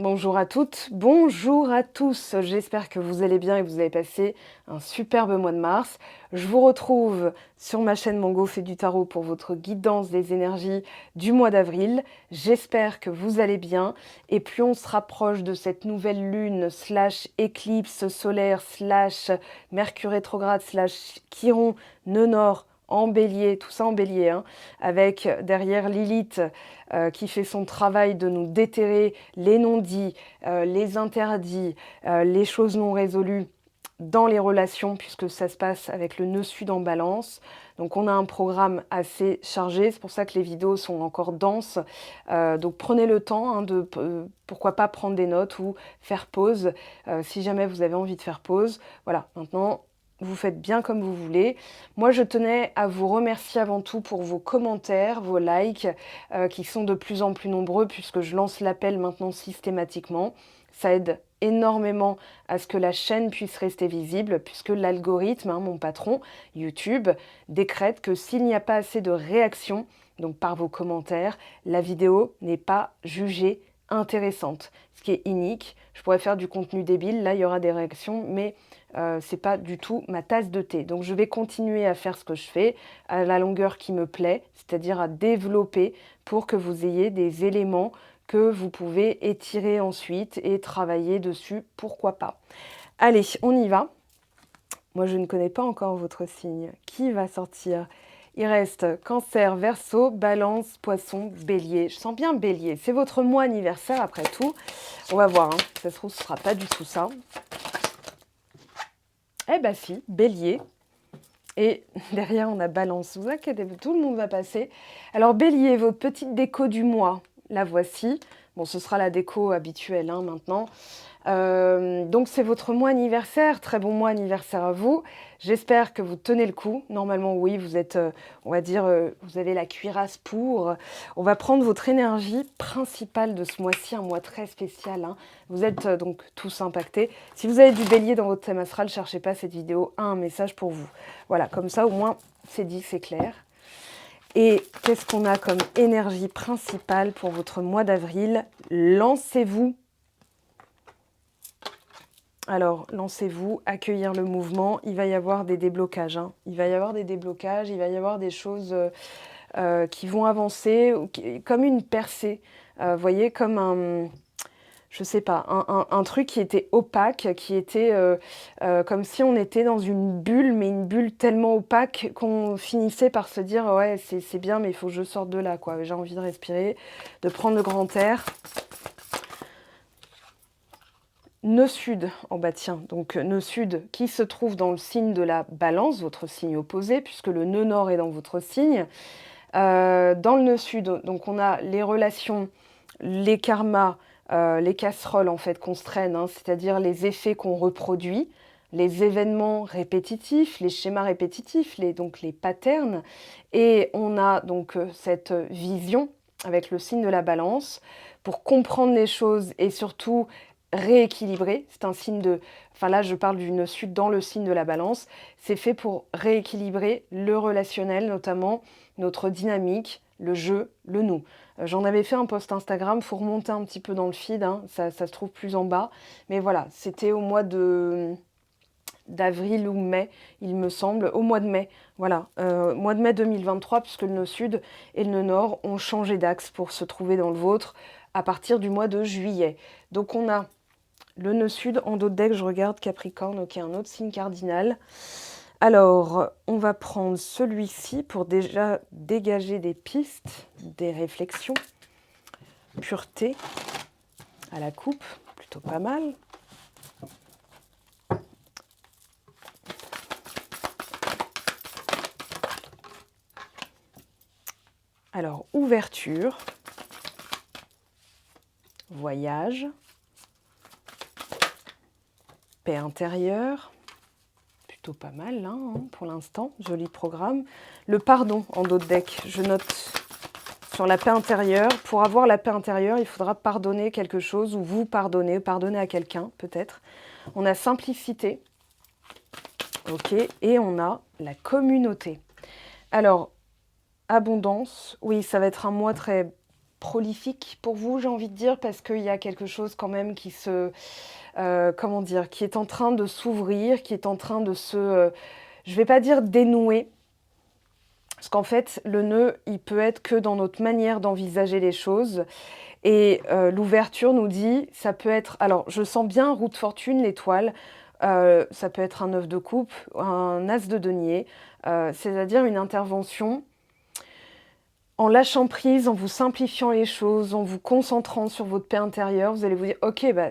Bonjour à toutes, bonjour à tous. J'espère que vous allez bien et que vous avez passé un superbe mois de mars. Je vous retrouve sur ma chaîne Mango fait du tarot pour votre guidance des énergies du mois d'avril. J'espère que vous allez bien et plus on se rapproche de cette nouvelle lune slash éclipse solaire slash Mercure rétrograde slash Chiron nœud nord en bélier, tout ça en bélier, hein, avec derrière Lilith qui fait son travail de nous déterrer les non-dits, les interdits, les choses non résolues dans les relations, puisque ça se passe avec le nœud sud en balance. Donc on a un programme assez chargé, c'est pour ça que les vidéos sont encore denses. Donc prenez le temps de, pourquoi pas prendre des notes ou faire pause, si jamais vous avez envie de faire pause. Voilà, maintenant vous faites bien comme vous voulez. Moi, je tenais à vous remercier avant tout pour vos commentaires, vos likes, qui sont de plus en plus nombreux puisque je lance l'appel maintenant systématiquement. Ça aide énormément à ce que la chaîne puisse rester visible puisque l'algorithme, mon patron, YouTube, décrète que s'il n'y a pas assez de réactions, donc par vos commentaires, la vidéo n'est pas jugée intéressante, ce qui est inique. Je pourrais faire du contenu débile, là il y aura des réactions, mais c'est pas du tout ma tasse de thé. Donc je vais continuer à faire ce que je fais, à la longueur qui me plaît, c'est-à-dire à développer pour que vous ayez des éléments que vous pouvez étirer ensuite et travailler dessus, pourquoi pas. Allez, on y va. Moi je ne connais pas encore votre signe. Qui va sortir ? Il reste Cancer, Verseau, Balance, Poisson, Bélier. Je sens bien Bélier. C'est votre mois anniversaire après tout. On va voir. Ça se trouve, ce ne sera pas du tout ça. Eh ben si, Bélier. Et derrière, on a Balance. Vous inquiétez pas, tout le monde va passer. Alors Bélier, votre petite déco du mois, la voici. Bon, ce sera la déco habituelle maintenant. Donc c'est votre mois anniversaire, très bon mois anniversaire à vous. J'espère que vous tenez le coup. Normalement oui, vous êtes, on va dire, vous avez la cuirasse pour. On va prendre votre énergie principale de ce mois-ci, un mois très spécial. Vous êtes donc tous impactés. Si vous avez du bélier dans votre thème astral, cherchez pas, cette vidéo a un message pour vous. Voilà, comme ça au moins c'est dit, c'est clair. Et qu'est-ce qu'on a comme énergie principale pour votre mois d'avril ? Lancez-vous. Alors, lancez-vous, accueillir le mouvement. Il va y avoir des déblocages. Il va y avoir des déblocages, il va y avoir des choses qui vont avancer, comme une percée. Vous voyez, comme un... Je sais pas, un truc qui était opaque, qui était comme si on était dans une bulle, mais une bulle tellement opaque qu'on finissait par se dire « Ouais, c'est bien, mais il faut que je sorte de là, quoi. J'ai envie de respirer, de prendre le grand air. » Nœud sud, oh bah tiens, donc nœud sud qui se trouve dans le signe de la balance, votre signe opposé, puisque le nœud nord est dans votre signe. Dans le nœud sud, donc on a les relations, les karmas, les casseroles en fait qu'on se traîne, c'est-à-dire les effets qu'on reproduit, les événements répétitifs, les schémas répétitifs, donc les patterns. Et on a donc cette vision avec le signe de la balance pour comprendre les choses et surtout rééquilibrer. C'est un signe de... Enfin là, je parle du nœud sud dans le signe de la balance. C'est fait pour rééquilibrer le relationnel, notamment notre dynamique, le jeu, le nous. J'en avais fait un post Instagram, il faut remonter un petit peu dans le feed, ça se trouve plus en bas. Mais voilà, c'était au mois d'avril ou mai, il me semble, au mois de mai. Voilà, mois de mai 2023, puisque le nœud sud et le nœud nord ont changé d'axe pour se trouver dans le vôtre à partir du mois de juillet. Donc on a le nœud sud en dos de deck, je regarde Capricorne, ok, un autre signe cardinal. Alors, on va prendre celui-ci pour déjà dégager des pistes, des réflexions. Pureté à la coupe, plutôt pas mal. Alors, ouverture, voyage, paix intérieure, plutôt pas mal là, pour l'instant, joli programme. Le pardon en dos de deck, je note sur la paix intérieure. Pour avoir la paix intérieure, il faudra pardonner quelque chose ou vous pardonner à quelqu'un peut-être. On a simplicité, ok, et on a la communauté. Alors, abondance, oui, ça va être un mois très prolifique pour vous, j'ai envie de dire, parce qu'il y a quelque chose quand même qui comment dire? Qui est en train de s'ouvrir, qui est en train de je vais pas dire dénouer, parce qu'en fait, le nœud, il peut être que dans notre manière d'envisager les choses et l'ouverture nous dit, ça peut être alors je sens bien roue de fortune, l'étoile, ça peut être un 9 de coupe, un as de denier, c'est-à-dire une intervention en lâchant prise, en vous simplifiant les choses, en vous concentrant sur votre paix intérieure, vous allez vous dire: «OK, bah,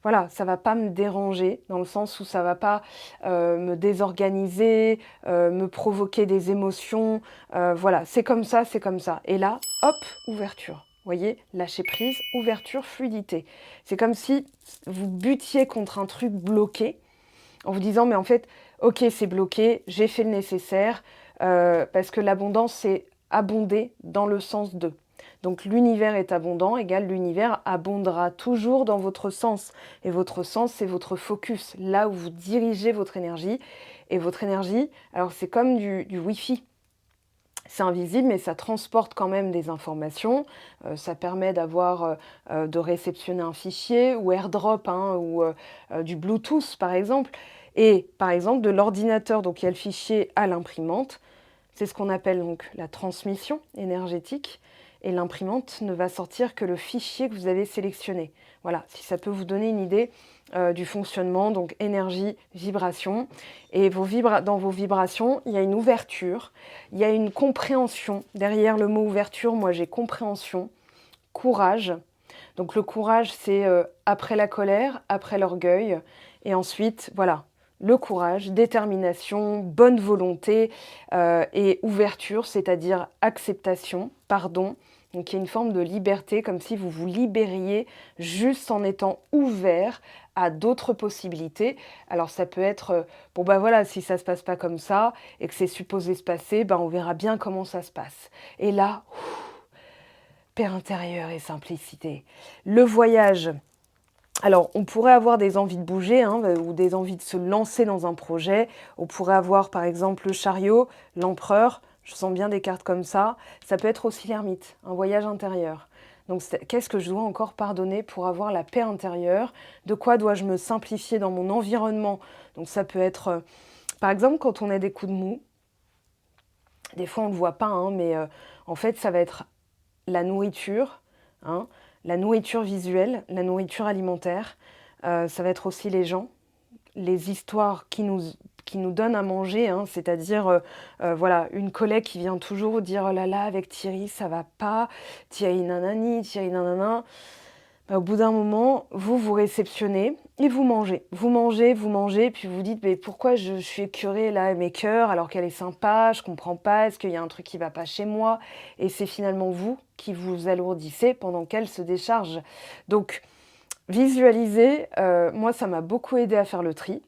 voilà, ça va pas me déranger», dans le sens où ça va pas, me désorganiser, me provoquer des émotions, voilà, c'est comme ça, c'est comme ça et là, hop, ouverture. Vous voyez? Lâcher prise, ouverture, fluidité. C'est comme si vous buttiez contre un truc bloqué en vous disant: «Mais en fait, OK, c'est bloqué, j'ai fait le nécessaire», parce que l'abondance, c'est abonder dans le sens de. Donc l'univers est abondant égale l'univers abondera toujours dans votre sens et votre sens, c'est votre focus, là où vous dirigez votre énergie et votre énergie, alors c'est comme du Wi-Fi. C'est invisible, mais ça transporte quand même des informations. Ça permet de réceptionner un fichier ou AirDrop, hein, ou du Bluetooth, par exemple. Et par exemple, de l'ordinateur, donc il y a le fichier à l'imprimante. C'est ce qu'on appelle donc la transmission énergétique. Et l'imprimante ne va sortir que le fichier que vous avez sélectionné. Voilà, si ça peut vous donner une idée du fonctionnement, donc énergie, vibration. Et dans vos vibrations, il y a une ouverture, il y a une compréhension. Derrière le mot ouverture, moi j'ai compréhension, courage. Donc le courage, c'est après la colère, après l'orgueil. Et ensuite, voilà, le courage, détermination, bonne volonté et ouverture, c'est-à-dire acceptation, pardon. Donc il y a une forme de liberté, comme si vous vous libériez juste en étant ouvert à d'autres possibilités. Alors ça peut être, bon bah voilà, si ça se passe pas comme ça et que c'est supposé se passer, ben on verra bien comment ça se passe. Et là, paix intérieure et simplicité. Le voyage. Alors, on pourrait avoir des envies de bouger, hein, ou des envies de se lancer dans un projet. On pourrait avoir, par exemple, le chariot, l'empereur. Je sens bien des cartes comme ça. Ça peut être aussi l'ermite, un voyage intérieur. Donc, qu'est-ce que je dois encore pardonner pour avoir la paix intérieure? De quoi dois-je me simplifier dans mon environnement? Donc, ça peut être, par exemple, quand on a des coups de mou, des fois on ne le voit pas, hein, mais en fait, ça va être la nourriture, hein, la nourriture visuelle, la nourriture alimentaire. Ça va être aussi les gens, les histoires qui nous donnent à manger, hein, c'est-à-dire voilà, une collègue qui vient toujours dire: «Oh là là, avec Thierry, ça va pas, Thierry nanani, Thierry nanana». Bah, au bout d'un moment, vous vous réceptionnez et vous mangez. Vous mangez, puis vous vous dites: «Mais pourquoi je suis écœurée là, mes cœurs, alors qu'elle est sympa, je comprends pas, est-ce qu'il y a un truc qui va pas chez moi?» Et c'est finalement vous qui vous alourdissez pendant qu'elle se décharge. Donc visualiser, moi ça m'a beaucoup aidé à faire le tri,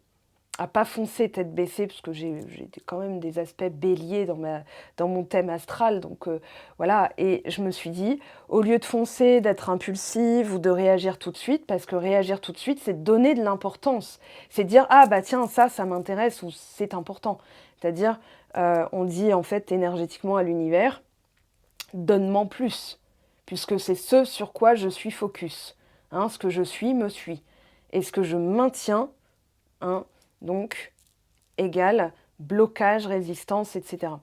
à pas foncer tête baissée parce que j'ai quand même des aspects béliers dans mon thème astral donc voilà et je me suis dit: «Au lieu de foncer, d'être impulsive ou de réagir tout de suite», parce que réagir tout de suite, c'est donner de l'importance. C'est dire: «Ah bah tiens, ça m'intéresse» ou «C'est important». C'est-à-dire, on dit en fait énergétiquement à l'univers: «Donne-m'en plus», puisque c'est ce sur quoi je suis focus, hein. Ce que je suis me suit et ce que je maintiens, hein, donc égale blocage, résistance, etc.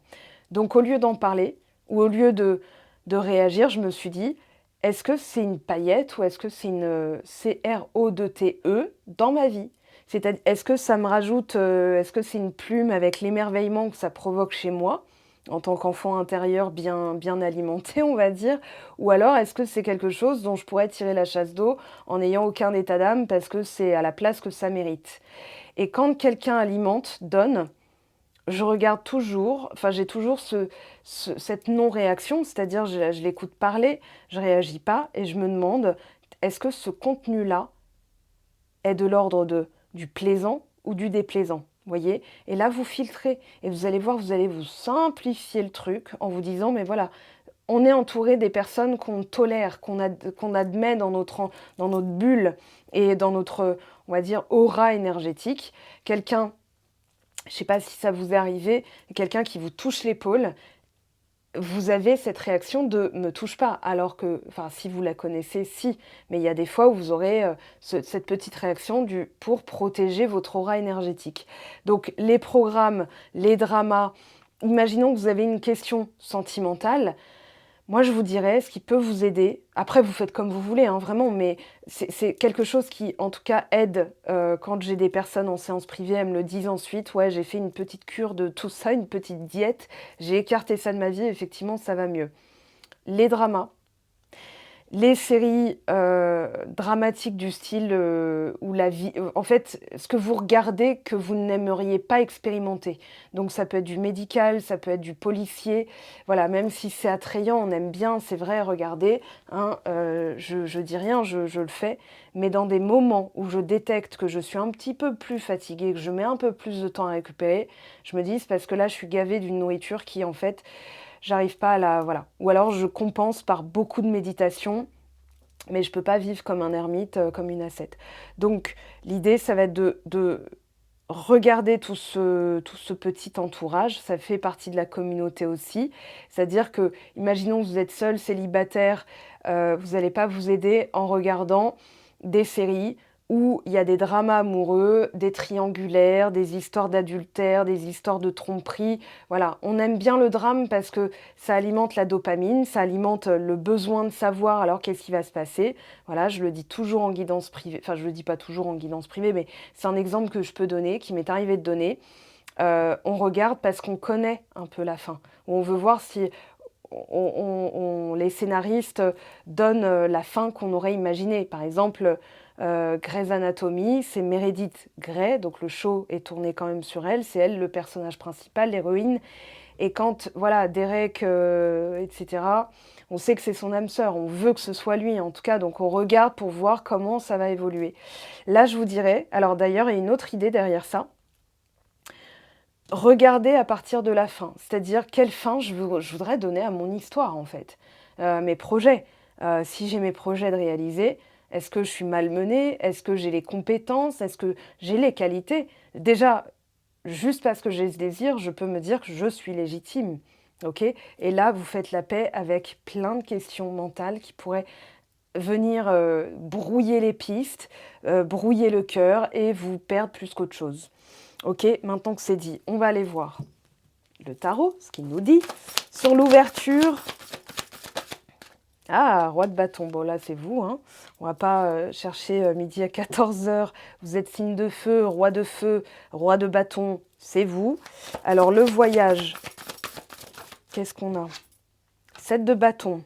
Donc au lieu d'en parler ou au lieu de réagir, je me suis dit: «Est-ce que c'est une paillette ou est-ce que c'est une CRO2TE dans ma vie?» C'est-à-dire, est-ce que ça me rajoute, est-ce que c'est une plume avec l'émerveillement que ça provoque chez moi, en tant qu'enfant intérieur bien alimenté, on va dire? Ou alors est-ce que c'est quelque chose dont je pourrais tirer la chasse d'eau en n'ayant aucun état d'âme parce que c'est à la place que ça mérite? Et quand quelqu'un alimente, donne, je regarde toujours, enfin j'ai toujours cette non-réaction, c'est-à-dire je l'écoute parler, je réagis pas et je me demande, est-ce que ce contenu-là est de l'ordre du plaisant ou du déplaisant? Vous voyez? Et là, vous filtrez et vous allez voir, vous allez vous simplifier le truc en vous disant, mais voilà, on est entouré des personnes qu'on tolère, qu'on admet dans notre bulle et dans notre, on va dire, aura énergétique. Quelqu'un, je ne sais pas si ça vous est arrivé, quelqu'un qui vous touche l'épaule vous avez cette réaction de «me touche pas», alors que, enfin, si vous la connaissez, si, mais il y a des fois où vous aurez cette petite réaction pour protéger votre aura énergétique. Donc, les programmes, les dramas, imaginons que vous avez une question sentimentale. Moi, je vous dirais, ce qui peut vous aider, après vous faites comme vous voulez, hein, vraiment, mais c'est quelque chose qui, en tout cas, aide quand j'ai des personnes en séance privée, elles me le disent ensuite, ouais, j'ai fait une petite cure de tout ça, une petite diète, j'ai écarté ça de ma vie, effectivement, ça va mieux. Les dramas, les séries dramatiques du style où la vie... en fait, ce que vous regardez que vous n'aimeriez pas expérimenter. Donc ça peut être du médical, ça peut être du policier. Voilà, même si c'est attrayant, on aime bien, c'est vrai, regarder. Hein, je dis rien, je le fais. Mais dans des moments où je détecte que je suis un petit peu plus fatiguée, que je mets un peu plus de temps à récupérer, je me dis, c'est parce que là, je suis gavée d'une nourriture qui, en fait, j'arrive pas à la... Voilà. Ou alors je compense par beaucoup de méditation, mais je peux pas vivre comme un ermite, comme une ascète. Donc l'idée, ça va être de regarder tout ce petit entourage, ça fait partie de la communauté aussi. C'est-à-dire que, imaginons que vous êtes seul, célibataire, vous n'allez pas vous aider en regardant des séries où il y a des dramas amoureux, des triangulaires, des histoires d'adultère, des histoires de tromperie. Voilà, on aime bien le drame parce que ça alimente la dopamine, ça alimente le besoin de savoir alors qu'est-ce qui va se passer. Voilà, je le dis toujours en guidance privée, enfin je le dis pas toujours en guidance privée, mais c'est un exemple que je peux donner, qui m'est arrivé de donner. On regarde parce qu'on connaît un peu la fin. On veut voir si les scénaristes donnent la fin qu'on aurait imaginée. Par exemple, Grey's Anatomy, c'est Meredith Grey, donc le show est tourné quand même sur elle, c'est elle le personnage principal, l'héroïne. Et quand, voilà, Derek, etc., on sait que c'est son âme sœur, on veut que ce soit lui en tout cas, donc on regarde pour voir comment ça va évoluer. Là, je vous dirais, alors d'ailleurs, il y a une autre idée derrière ça, regardez à partir de la fin, c'est-à-dire quelle fin je voudrais donner à mon histoire en fait, mes projets. Si j'ai mes projets de réaliser, est-ce que je suis malmenée? Est-ce que j'ai les compétences? Est-ce que j'ai les qualités? Déjà, juste parce que j'ai ce désir, je peux me dire que je suis légitime. Ok? Et là, vous faites la paix avec plein de questions mentales qui pourraient venir brouiller les pistes, brouiller le cœur et vous perdre plus qu'autre chose. Ok, maintenant que c'est dit, on va aller voir le tarot, ce qu'il nous dit sur l'ouverture. Ah, roi de bâton, bon là c'est vous, hein. On va pas chercher midi à 14 heures. Vous êtes signe de feu, roi de bâton, c'est vous. Alors le voyage, qu'est-ce qu'on a? 7 de bâton.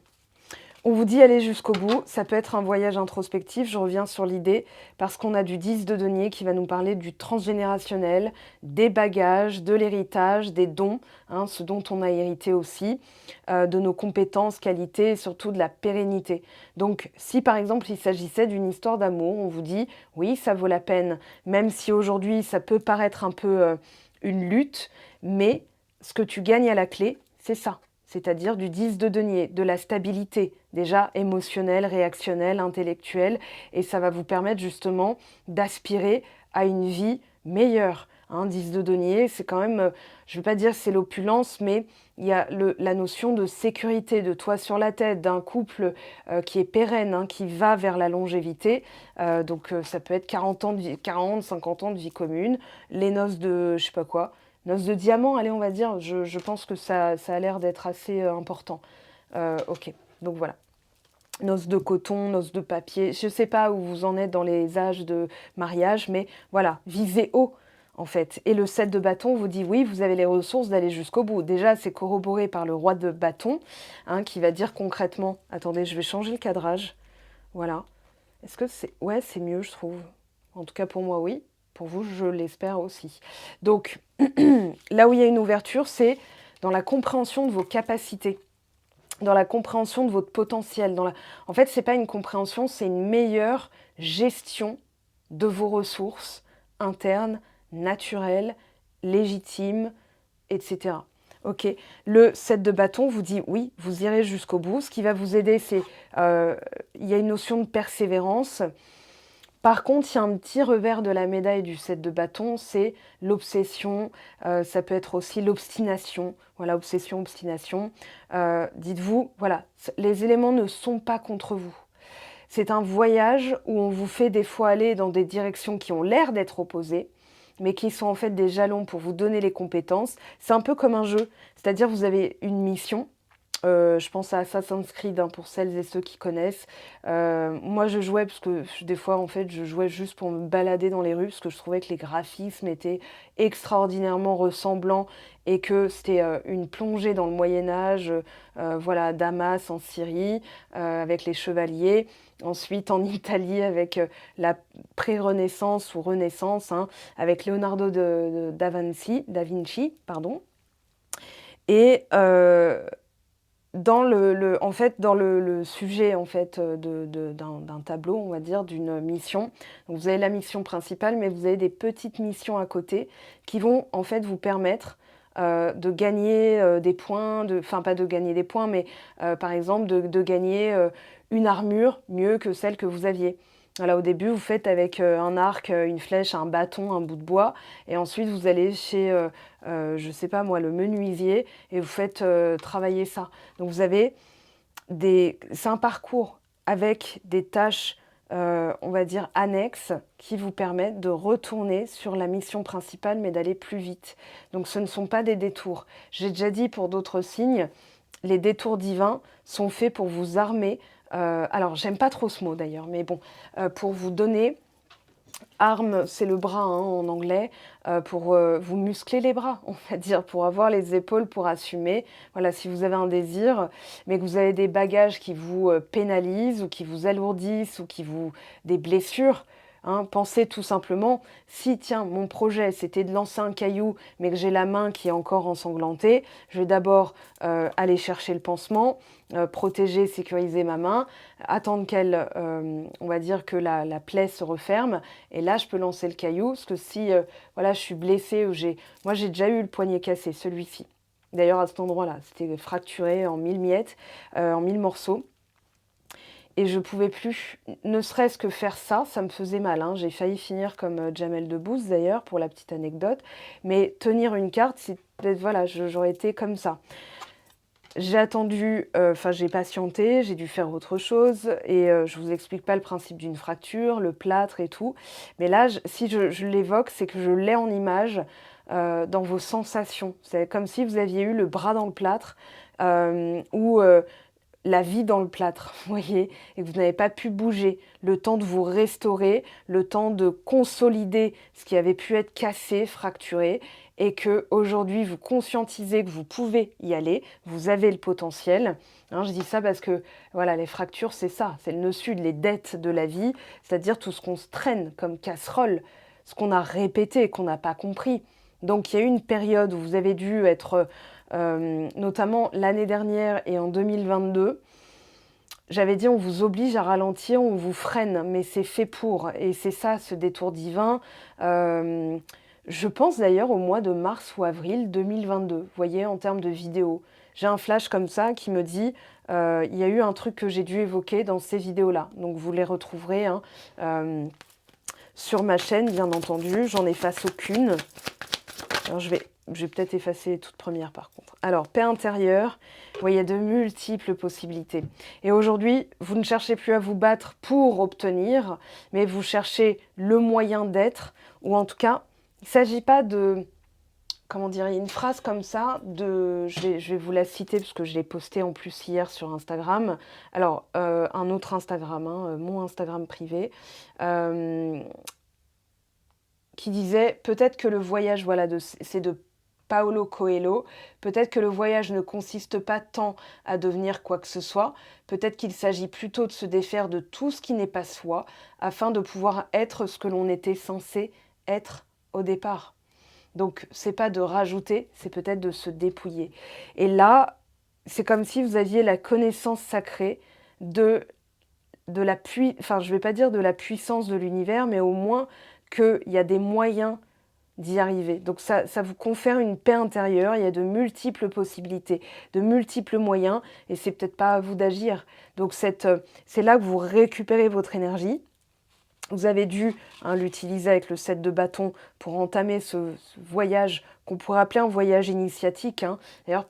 On vous dit aller jusqu'au bout, ça peut être un voyage introspectif, je reviens sur l'idée, parce qu'on a du 10 de denier qui va nous parler du transgénérationnel, des bagages, de l'héritage, des dons, hein, ce dont on a hérité aussi, de nos compétences, qualités et surtout de la pérennité. Donc si par exemple il s'agissait d'une histoire d'amour, on vous dit oui, ça vaut la peine, même si aujourd'hui ça peut paraître un peu une lutte, mais ce que tu gagnes à la clé, c'est ça. C'est-à-dire du 10 de denier, de la stabilité, déjà émotionnelle, réactionnelle, intellectuelle, et ça va vous permettre justement d'aspirer à une vie meilleure. 10 de denier, c'est quand même, je ne veux pas dire c'est l'opulence, mais il y a la notion de sécurité, de toit sur la tête, d'un couple qui est pérenne, qui va vers la longévité. Donc ça peut être 40 ans de vie, 40, 50 ans de vie commune, les noces de je sais pas quoi. Noces de diamant, allez, on va dire, je pense que ça a l'air d'être assez important. Ok, donc voilà. Noces de coton, noces de papier, je ne sais pas où vous en êtes dans les âges de mariage, mais voilà, visez haut en fait. Et le 7 de bâton vous dit oui, vous avez les ressources d'aller jusqu'au bout. Déjà, c'est corroboré par le roi de bâton, qui va dire concrètement, attendez, je vais changer le cadrage, voilà. Est-ce que c'est... Ouais, c'est mieux, je trouve. En tout cas, pour moi, oui. Pour vous, je l'espère aussi. Donc, là où il y a une ouverture, c'est dans la compréhension de vos capacités, dans la compréhension de votre potentiel. En fait, ce n'est pas une compréhension, c'est une meilleure gestion de vos ressources internes, naturelles, légitimes, etc. Ok, le 7 de bâton vous dit oui, vous irez jusqu'au bout. Ce qui va vous aider, c'est il y a une notion de persévérance. Par contre, il y a un petit revers de la médaille du 7 de bâton, c'est l'obsession, ça peut être aussi l'obstination. Voilà, obsession, obstination. Dites-vous, voilà, les éléments ne sont pas contre vous. C'est un voyage où on vous fait des fois aller dans des directions qui ont l'air d'être opposées, mais qui sont en fait des jalons pour vous donner les compétences. C'est un peu comme un jeu, c'est-à-dire vous avez une mission. Je pense à Assassin's Creed, hein, pour celles et ceux qui connaissent. Moi, je jouais parce que des fois, en fait, je jouais juste pour me balader dans les rues parce que je trouvais que les graphismes étaient extraordinairement ressemblants et que c'était une plongée dans le Moyen-Âge, voilà, Damas en Syrie, avec les chevaliers. Ensuite, en Italie, avec la pré-Renaissance ou Renaissance, hein, avec Leonardo da Vinci, pardon. Et en fait, dans le sujet en fait, d'un tableau, on va dire, d'une mission, donc vous avez la mission principale, mais vous avez des petites missions à côté qui vont en fait vous permettre de gagner des points, enfin pas de gagner des points, mais par exemple de gagner une armure mieux que celle que vous aviez. Voilà, au début, vous faites avec un arc, une flèche, un bâton, un bout de bois, et ensuite vous allez chez, je sais pas moi, le menuisier, et vous faites travailler ça. Donc vous avez c'est un parcours avec des tâches, on va dire, annexes qui vous permettent de retourner sur la mission principale, mais d'aller plus vite. Donc ce ne sont pas des détours. J'ai déjà dit pour d'autres signes, les détours divins sont faits pour vous armer. Alors, j'aime pas trop ce mot d'ailleurs, mais bon, pour vous donner. Arme, c'est le bras, hein, en anglais, pour vous muscler les bras, on va dire, pour avoir les épaules pour assumer. Voilà, si vous avez un désir, mais que vous avez des bagages qui vous pénalisent ou qui vous alourdissent ou des blessures, hein, pensez tout simplement, si tiens, mon projet c'était de lancer un caillou, mais que j'ai la main qui est encore ensanglantée, je vais d'abord aller chercher le pansement, protéger, sécuriser ma main, attendre qu'elle, on va dire que la plaie se referme, et là je peux lancer le caillou, parce que si voilà, je suis blessée, moi j'ai déjà eu le poignet cassé, celui-ci. D'ailleurs à cet endroit-là, c'était fracturé en 1000 miettes, en 1000 morceaux. Et je pouvais plus, ne serait-ce que faire ça, ça me faisait mal, hein. J'ai failli finir comme Jamel Debbouze d'ailleurs, pour la petite anecdote. Mais tenir une carte, c'est peut-être, voilà, j'aurais été comme ça. J'ai attendu, enfin j'ai patienté, j'ai dû faire autre chose et je vous explique pas le principe d'une fracture, le plâtre et tout. Mais là, si je l'évoque, c'est que je l'ai en image dans vos sensations. C'est comme si vous aviez eu le bras dans le plâtre ou la vie dans le plâtre, vous voyez, et que vous n'avez pas pu bouger, le temps de vous restaurer, le temps de consolider ce qui avait pu être cassé, fracturé, et que aujourd'hui vous conscientisez que vous pouvez y aller, vous avez le potentiel. Hein, je dis ça parce que voilà, les fractures, c'est ça, c'est le nœud sud, les dettes de la vie, c'est-à-dire tout ce qu'on se traîne comme casserole, ce qu'on a répété, qu'on n'a pas compris. Donc il y a eu une période où vous avez dû être notamment l'année dernière et en 2022, j'avais dit on vous oblige à ralentir, on vous freine, mais c'est fait pour. Et c'est ça, ce détour divin. Je pense d'ailleurs au mois de mars ou avril 2022, vous voyez, en termes de vidéos. J'ai un flash comme ça qui me dit, il y a eu un truc que j'ai dû évoquer dans ces vidéos-là. Donc vous les retrouverez hein, sur ma chaîne, bien entendu. J'en efface aucune. Alors je vais peut-être effacer les toutes premières par contre. Alors, paix intérieure, il y a de multiples possibilités. Et aujourd'hui, vous ne cherchez plus à vous battre pour obtenir, mais vous cherchez le moyen d'être, ou en tout cas, il ne s'agit pas de, comment dire, il y a une phrase comme ça, je vais vous la citer parce que je l'ai postée en plus hier sur Instagram. Alors, un autre Instagram, hein, mon Instagram privé, qui disait peut-être que le voyage, voilà, c'est de Paulo Coelho, peut-être que le voyage ne consiste pas tant à devenir quoi que ce soit, peut-être qu'il s'agit plutôt de se défaire de tout ce qui n'est pas soi, afin de pouvoir être ce que l'on était censé être au départ. Donc c'est pas de rajouter, c'est peut-être de se dépouiller. Et là, c'est comme si vous aviez la connaissance sacrée de la enfin je vais pas dire de la puissance de l'univers, mais au moins qu'il y a des moyens d'y arriver. Donc ça vous confère une paix intérieure, il y a de multiples possibilités, de multiples moyens, et c'est peut-être pas à vous d'agir. Donc c'est là que vous récupérez votre énergie, Vous avez dû l'utiliser avec le 7 de bâton pour entamer ce voyage qu'on pourrait appeler un voyage initiatique. D'ailleurs,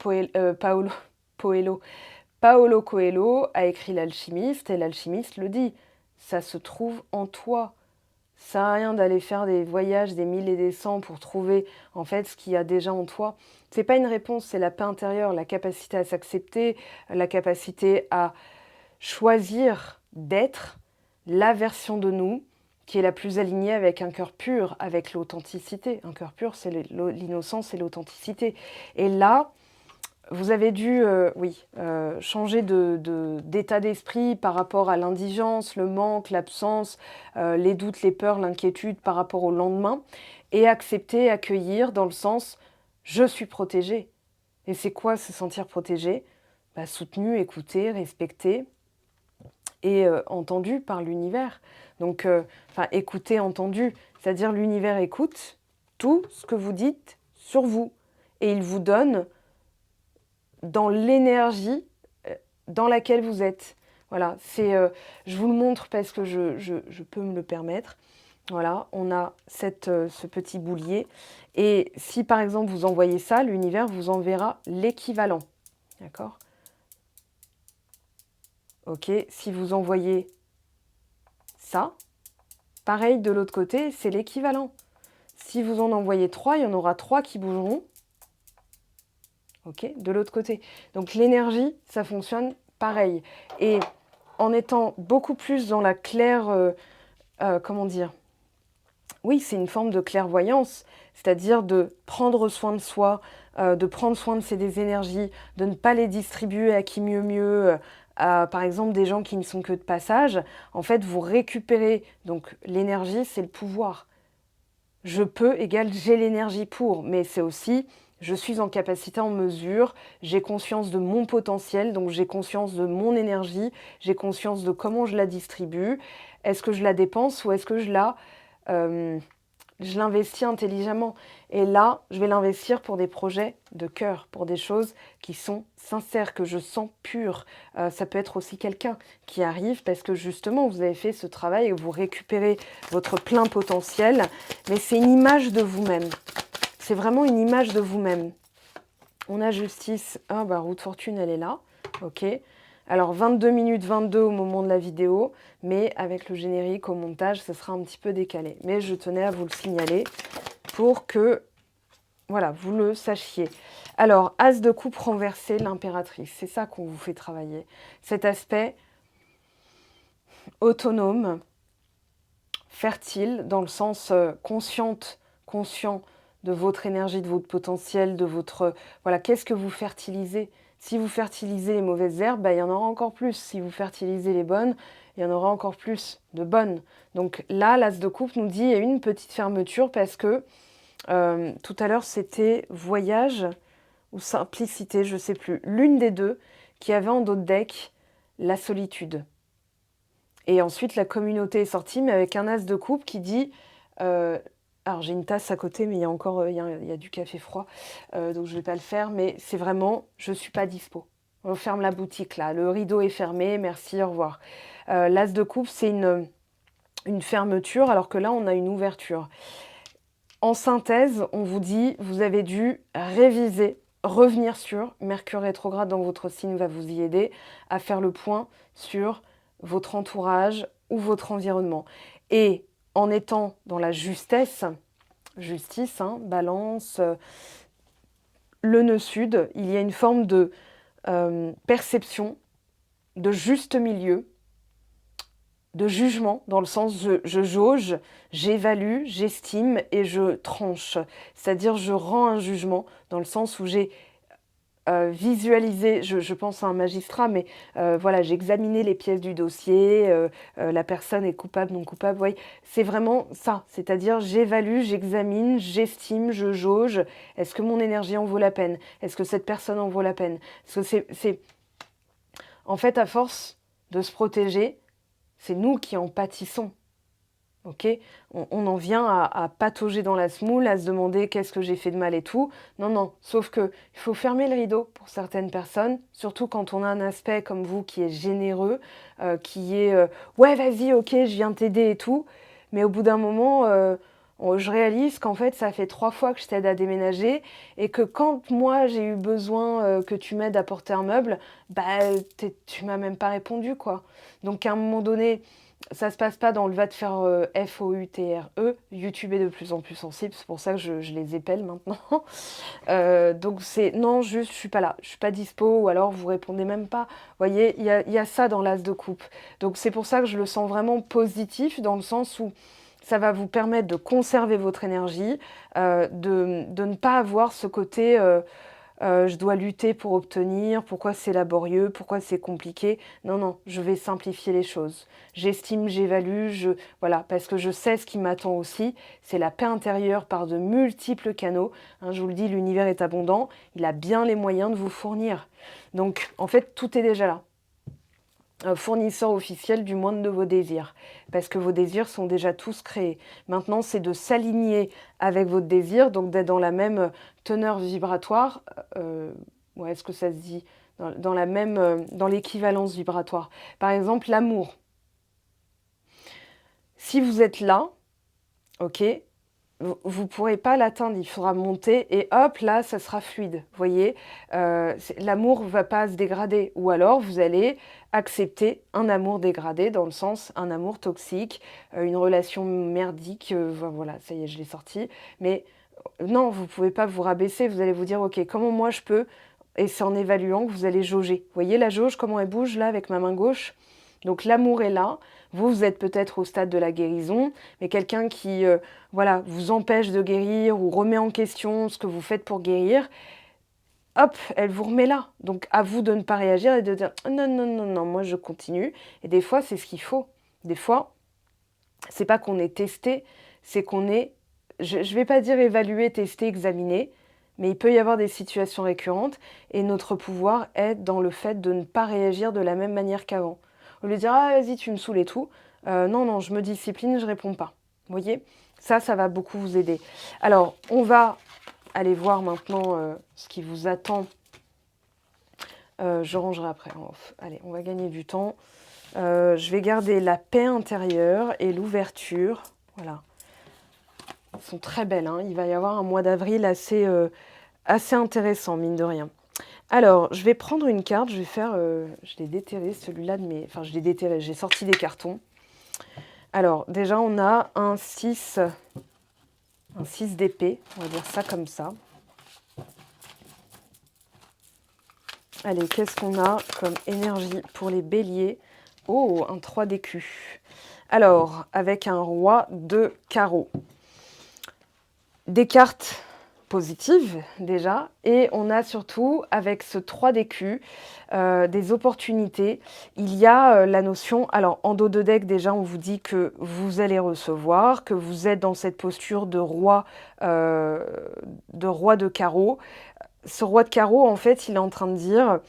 Paolo Coelho a écrit L'Alchimiste et l'alchimiste le dit. Ça se trouve en toi. Ça sert à rien d'aller faire des voyages des 1000 et des 100 pour trouver en fait ce qu'il y a déjà en toi. C'est pas une réponse, c'est la paix intérieure, la capacité à s'accepter, la capacité à choisir d'être la version de nous qui est la plus alignée avec un cœur pur, avec l'authenticité. Un cœur pur, c'est l'innocence et l'authenticité. Et là, vous avez dû changer d'état d'esprit par rapport à l'indigence, le manque, l'absence, les doutes, les peurs, l'inquiétude par rapport au lendemain, et accepter, accueillir dans le sens « je suis protégé ». Et c'est quoi se sentir protégé? Soutenu, écouté, respecté et entendu par l'univers. Donc, écouté, entendu, c'est-à-dire l'univers écoute tout ce que vous dites sur vous et il vous donne dans l'énergie dans laquelle vous êtes. Voilà, je vous le montre parce que je peux me le permettre. Voilà, on a ce petit boulier. Et si par exemple vous envoyez ça, l'univers vous enverra l'équivalent. D'accord? Ok, si vous envoyez ça, pareil de l'autre côté, c'est l'équivalent. Si vous en envoyez 3, il y en aura 3 qui bougeront. Ok, de l'autre côté. Donc l'énergie, ça fonctionne pareil. Et en étant beaucoup plus dans la comment dire? Oui, c'est une forme de clairvoyance, c'est-à-dire de prendre soin de soi, de prendre soin de ses énergies, de ne pas les distribuer à qui mieux mieux, par exemple des gens qui ne sont que de passage. En fait, vous récupérez, donc l'énergie, c'est le pouvoir. Je peux égale j'ai l'énergie pour, mais c'est aussi je suis en capacité, en mesure, j'ai conscience de mon potentiel, donc j'ai conscience de mon énergie, j'ai conscience de comment je la distribue. Est-ce que je la dépense ou est-ce que je l'investis intelligemment? Et là, je vais l'investir pour des projets de cœur, pour des choses qui sont sincères, que je sens pures. Ça peut être aussi quelqu'un qui arrive parce que justement, vous avez fait ce travail et vous récupérez votre plein potentiel, mais c'est une image de vous-même. C'est vraiment une image de vous-même. On a justice. Roue de fortune, elle est là. Ok. Alors, 22 minutes 22 au moment de la vidéo, mais avec le générique au montage, ça sera un petit peu décalé. Mais je tenais à vous le signaler pour que, voilà, vous le sachiez. Alors, As de coupe renversé, l'impératrice. C'est ça qu'on vous fait travailler. Cet aspect autonome, fertile, dans le sens conscient de votre énergie, de votre potentiel, de votre... Voilà, qu'est-ce que vous fertilisez? Si vous fertilisez les mauvaises herbes, il y en aura encore plus. Si vous fertilisez les bonnes, il y en aura encore plus de bonnes. Donc là, l'As de coupe nous dit il y a une petite fermeture parce que tout à l'heure, c'était voyage ou simplicité, je ne sais plus. L'une des deux qui avait en dos de deck la solitude. Et ensuite, la communauté est sortie, mais avec un As de coupe qui dit... alors j'ai une tasse à côté, mais il y a encore il y a du café froid, donc je ne vais pas le faire. Mais c'est vraiment, je ne suis pas dispo. On ferme la boutique là, le rideau est fermé, merci, au revoir. L'As de coupe, c'est une fermeture, alors que là, on a une ouverture. En synthèse, on vous dit, vous avez dû réviser, revenir sur Mercure rétrograde dans votre signe va vous y aider à faire le point sur votre entourage ou votre environnement. Et en étant dans la justice, balance, le nœud sud, il y a une forme de perception, de juste milieu, de jugement, dans le sens je jauge, j'évalue, j'estime et je tranche. C'est-à-dire je rends un jugement, dans le sens où j'ai visualisé, je pense à un magistrat, mais voilà, j'ai examiné les pièces du dossier, la personne est coupable, non coupable, voyez, c'est vraiment ça, c'est-à-dire j'évalue, j'examine, j'estime, je jauge, est-ce que mon énergie en vaut la peine? Est-ce que cette personne en vaut la peine? Parce que c'est... En fait, à force de se protéger, c'est nous qui en pâtissons. Ok, on en vient à patauger dans la semoule, à se demander qu'est-ce que j'ai fait de mal et tout. Non, non, sauf que il faut fermer le rideau pour certaines personnes, surtout quand on a un aspect comme vous qui est généreux, qui est ouais, vas-y, ok, je viens t'aider et tout. mais au bout d'un moment, je réalise qu'en fait, ça fait 3 fois que je t'aide à déménager et que quand moi j'ai eu besoin que tu m'aides à porter un meuble, bah tu m'as même pas répondu quoi. Donc à un moment donné, ça se passe pas dans le va te faire FOUTRE. YouTube est de plus en plus sensible, c'est pour ça que je les épelle maintenant. Donc c'est non, juste je suis pas là, je suis pas dispo ou alors vous répondez même pas. Vous voyez, il y a ça dans l'as de coupe. Donc c'est pour ça que je le sens vraiment positif dans le sens où ça va vous permettre de conserver votre énergie, de ne pas avoir ce côté je dois lutter pour obtenir, pourquoi c'est laborieux, pourquoi c'est compliqué. Non, non, je vais simplifier les choses. J'estime, j'évalue, voilà, parce que je sais ce qui m'attend aussi, c'est la paix intérieure par de multiples canaux. Hein, je vous le dis, l'univers est abondant, il a bien les moyens de vous fournir. Donc, en fait, tout est déjà là. Fournisseur officiel du moindre de vos désirs, parce que vos désirs sont déjà tous créés. Maintenant, c'est de s'aligner avec votre désir, donc d'être dans la même teneur vibratoire, ouais, est-ce que ça se dit, dans la même, dans l'équivalence vibratoire. Par exemple, l'amour. Si vous êtes là, ok, vous ne pourrez pas l'atteindre, il faudra monter et hop, là, ça sera fluide. Vous voyez, l'amour ne va pas se dégrader. Ou alors, vous allez accepter un amour dégradé, dans le sens un amour toxique, une relation merdique. Voilà, ça y est, je l'ai sorti. Mais non, vous ne pouvez pas vous rabaisser. Vous allez vous dire, ok, comment moi je peux. Et c'est en évaluant que vous allez jauger. Vous voyez la jauge, comment elle bouge là avec ma main gauche. Donc l'amour est là. Vous êtes peut-être au stade de la guérison, mais quelqu'un qui voilà, vous empêche de guérir ou remet en question ce que vous faites pour guérir, hop, elle vous remet là. Donc à vous de ne pas réagir et de dire non, non, non, non, moi je continue. Et des fois, c'est ce qu'il faut. Des fois, c'est pas qu'on est testé, c'est qu'on est, je ne vais pas dire évalué, testé, examiné, mais il peut y avoir des situations récurrentes et notre pouvoir est dans le fait de ne pas réagir de la même manière qu'avant. Au lieu de dire ah vas-y tu me saoules et tout, non non je me discipline, je réponds pas. Vous voyez, ça va beaucoup vous aider. Alors on va aller voir maintenant ce qui vous attend. Je rangerai après en off. Allez, on va gagner du temps. Je vais garder la paix intérieure et l'ouverture. Voilà. Elles sont très belles. Hein. Il va y avoir un mois d'avril assez intéressant, mine de rien. Alors, je vais prendre une carte. Je vais faire... je l'ai déterré, celui-là de mes... Enfin, je l'ai déterré. J'ai sorti des cartons. Alors, déjà, on a un 6 d'épée. On va dire ça comme ça. Allez, qu'est-ce qu'on a comme énergie pour les béliers? Oh, un 3 d'écu. Alors, avec un roi de carreau. Des cartes positives déjà, et on a surtout, avec ce 3 d'écu, des opportunités. Il y a la notion, alors en dos de deck déjà, on vous dit que vous allez recevoir, que vous êtes dans cette posture de roi de carreau. Ce roi de carreau, en fait, il est en train de dire,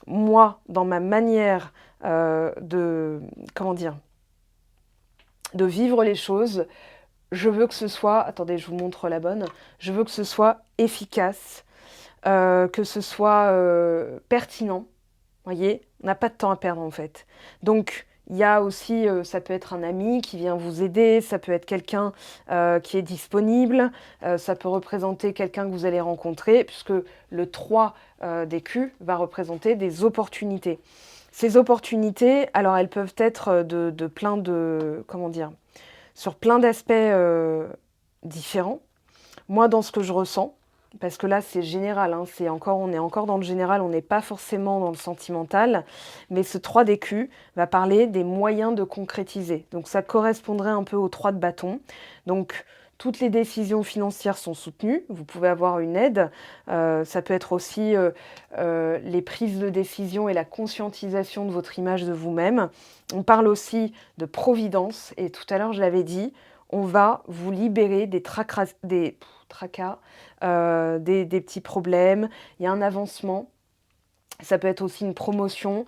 moi, dans ma manière comment dire, de vivre les choses, je veux que ce soit, attendez, je vous montre la bonne, je veux que ce soit efficace, que ce soit pertinent, voyez, on n'a pas de temps à perdre en fait. Donc, il y a aussi, ça peut être un ami qui vient vous aider, ça peut être quelqu'un qui est disponible, ça peut représenter quelqu'un que vous allez rencontrer, puisque le 3 d'écu va représenter des opportunités. Ces opportunités, alors elles peuvent être de plein de, comment dire, sur plein d'aspects différents. Moi, dans ce que je ressens, parce que là, c'est général, hein, on est encore dans le général, on n'est pas forcément dans le sentimental, mais ce 3 d'écu va parler des moyens de concrétiser. Donc, ça correspondrait un peu au 3 de bâton. Donc, toutes les décisions financières sont soutenues, vous pouvez avoir une aide. Ça peut être aussi les prises de décision et la conscientisation de votre image de vous-même. On parle aussi de providence, et tout à l'heure, je l'avais dit, on va vous libérer des tracas, des petits problèmes. Il y a un avancement. Ça peut être aussi une promotion.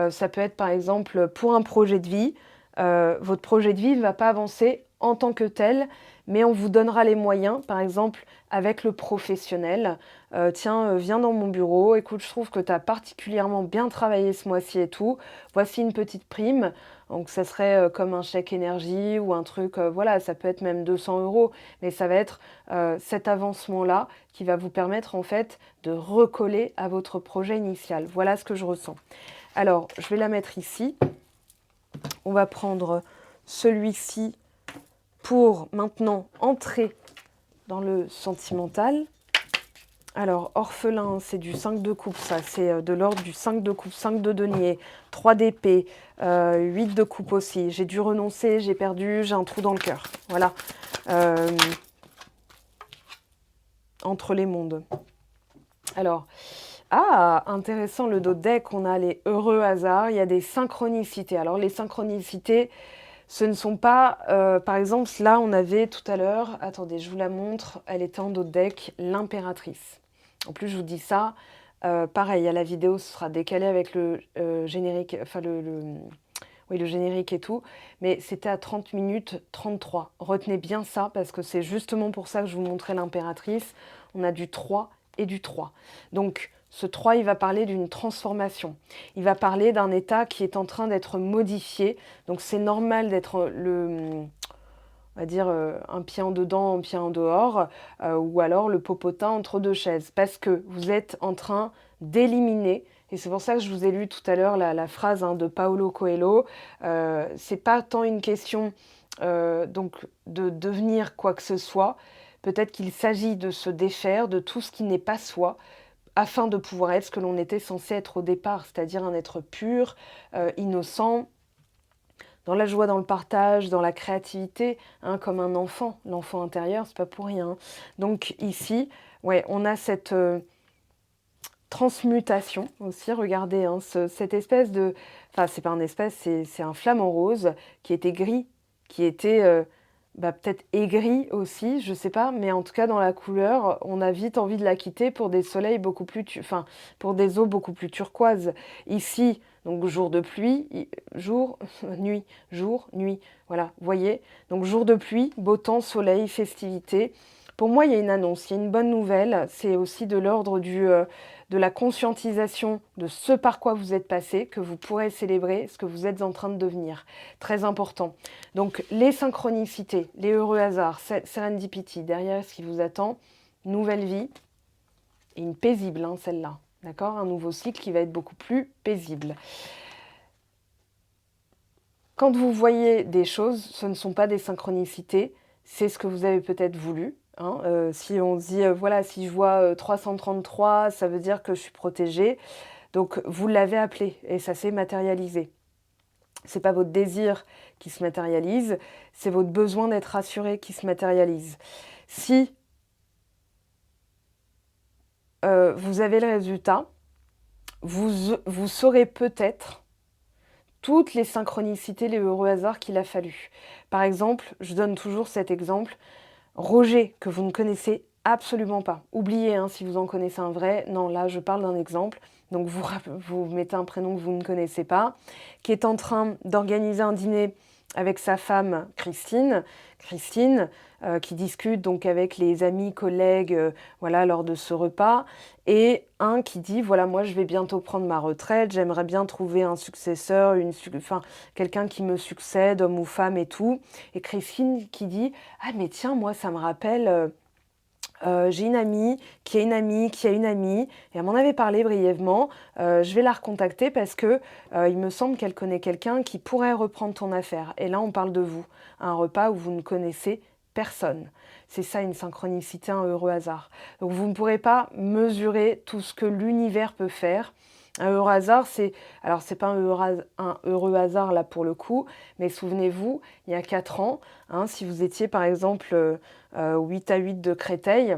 Ça peut être, par exemple, pour un projet de vie. Votre projet de vie ne va pas avancer en tant que tel, mais on vous donnera les moyens, par exemple avec le professionnel. Tiens, viens dans mon bureau, écoute, je trouve que tu as particulièrement bien travaillé ce mois-ci et tout, voici une petite prime. Donc ça serait comme un chèque énergie ou un truc, voilà, ça peut être même 200 euros, mais ça va être cet avancement-là qui va vous permettre en fait de recoller à votre projet initial. Voilà ce que je ressens. Alors, je vais la mettre ici. On va prendre celui-ci pour maintenant entrer dans le sentimental. Alors, orphelin, c'est du 5 de coupe, ça, c'est de l'ordre du 5 de coupe, 5 de denier, 3 d'épée, 8 de coupe aussi. J'ai dû renoncer, j'ai perdu, j'ai un trou dans le cœur. Voilà. Entre les mondes. Alors, intéressant le dos de deck, on a les heureux hasards, il y a des synchronicités. Alors, les synchronicités, ce ne sont pas, par exemple, là, on avait tout à l'heure, attendez, je vous la montre, elle était en dos de deck, l'impératrice. En plus, je vous dis ça, pareil, à la vidéo, ce sera décalé avec le générique, enfin oui, le générique et tout, mais c'était à 30 minutes 33. Retenez bien ça, parce que c'est justement pour ça que je vous montrais l'impératrice. On a du 3 et du 3. Donc, ce 3, il va parler d'une transformation. Il va parler d'un état qui est en train d'être modifié. Donc, c'est normal d'être on va dire, un pied en dedans, un pied en dehors, ou alors le popotin entre deux chaises, parce que vous êtes en train d'éliminer, et c'est pour ça que je vous ai lu tout à l'heure la phrase de Paulo Coelho, c'est pas tant une question donc de devenir quoi que ce soit, peut-être qu'il s'agit de se défaire de tout ce qui n'est pas soi, afin de pouvoir être ce que l'on était censé être au départ, c'est-à-dire un être pur, innocent, dans la joie, dans le partage, dans la créativité, comme un enfant. L'enfant intérieur, c'est pas pour rien. Donc ici, ouais, on a cette transmutation aussi. Regardez, cette espèce de... Enfin, c'est pas un espèce, c'est un flamant rose qui était gris, qui était peut-être aigri aussi, je sais pas, mais en tout cas dans la couleur, on a vite envie de la quitter pour des soleils beaucoup plus... Enfin, pour des eaux beaucoup plus turquoises. Ici... Donc jour de pluie, jour, nuit, jour, nuit. Voilà, vous voyez. Donc jour de pluie, beau temps, soleil, festivité. Pour moi, il y a une annonce, il y a une bonne nouvelle. C'est aussi de l'ordre de la conscientisation de ce par quoi vous êtes passé, que vous pourrez célébrer ce que vous êtes en train de devenir. Très important. Donc les synchronicités, les heureux hasards, serendipity, derrière ce qui vous attend, nouvelle vie, et une paisible, celle-là. D'accord? Un nouveau cycle qui va être beaucoup plus paisible. Quand vous voyez des choses, ce ne sont pas des synchronicités, c'est ce que vous avez peut-être voulu. Si on dit, voilà, si je vois 333, ça veut dire que je suis protégée. Donc, vous l'avez appelé et ça s'est matérialisé. Ce n'est pas votre désir qui se matérialise, c'est votre besoin d'être rassuré qui se matérialise. Si vous avez le résultat, vous saurez peut-être toutes les synchronicités, les heureux hasards qu'il a fallu. Par exemple, je donne toujours cet exemple, Roger, que vous ne connaissez absolument pas. Oubliez si vous en connaissez un vrai. Non, là, je parle d'un exemple. Donc, vous mettez un prénom que vous ne connaissez pas, qui est en train d'organiser un dîner avec sa femme Christine, qui discute donc avec les amis, collègues, voilà, lors de ce repas, et un qui dit, voilà, moi je vais bientôt prendre ma retraite, j'aimerais bien trouver un successeur, quelqu'un qui me succède, homme ou femme et tout, et Christine qui dit, ah mais tiens, moi ça me rappelle... j'ai une amie qui a une amie qui a une amie, et elle m'en avait parlé brièvement. Je vais la recontacter parce que il me semble qu'elle connaît quelqu'un qui pourrait reprendre ton affaire. Et là, on parle de vous, un repas où vous ne connaissez personne. C'est ça une synchronicité, un heureux hasard. Donc vous ne pourrez pas mesurer tout ce que l'univers peut faire. Un heureux hasard, alors c'est pas un heureux hasard là pour le coup, mais souvenez-vous, il y a 4 ans, si vous étiez par exemple 8 à 8 de Créteil,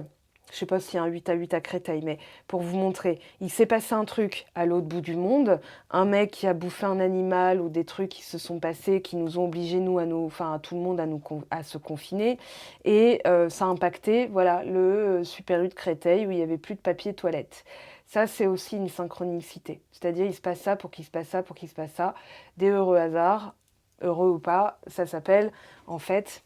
je ne sais pas s'il y a un 8 à 8 à Créteil, mais pour vous montrer, il s'est passé un truc à l'autre bout du monde, un mec qui a bouffé un animal ou des trucs qui se sont passés, qui nous ont obligés, nous, à tout le monde à se confiner, et ça a impacté voilà, le Super U de Créteil où il n'y avait plus de papier toilette. Ça, c'est aussi une synchronicité. C'est-à-dire, il se passe ça pour qu'il se passe ça, pour qu'il se passe ça. Des heureux hasards, heureux ou pas, ça s'appelle, en fait,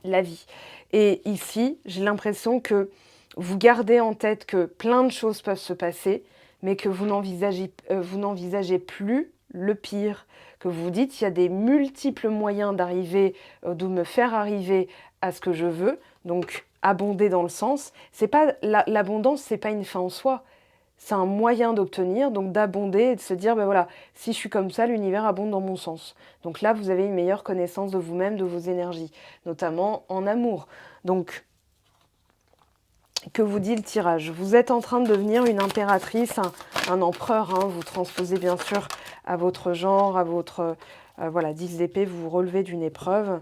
la vie. Et ici, j'ai l'impression que vous gardez en tête que plein de choses peuvent se passer, mais que vous n'envisagez plus le pire, que vous vous dites, il y a des multiples moyens d'arriver, de me faire arriver à ce que je veux, donc abonder dans le sens. C'est pas l'abondance, c'est pas une fin en soi. C'est un moyen d'obtenir, donc d'abonder et de se dire, ben voilà, si je suis comme ça, l'univers abonde dans mon sens. Donc là, vous avez une meilleure connaissance de vous-même, de vos énergies, notamment en amour. Donc, que vous dit le tirage? Vous êtes en train de devenir une impératrice, un empereur, hein, vous transposez bien sûr à votre genre, à votre... voilà, 10 d'épée, vous vous relevez d'une épreuve.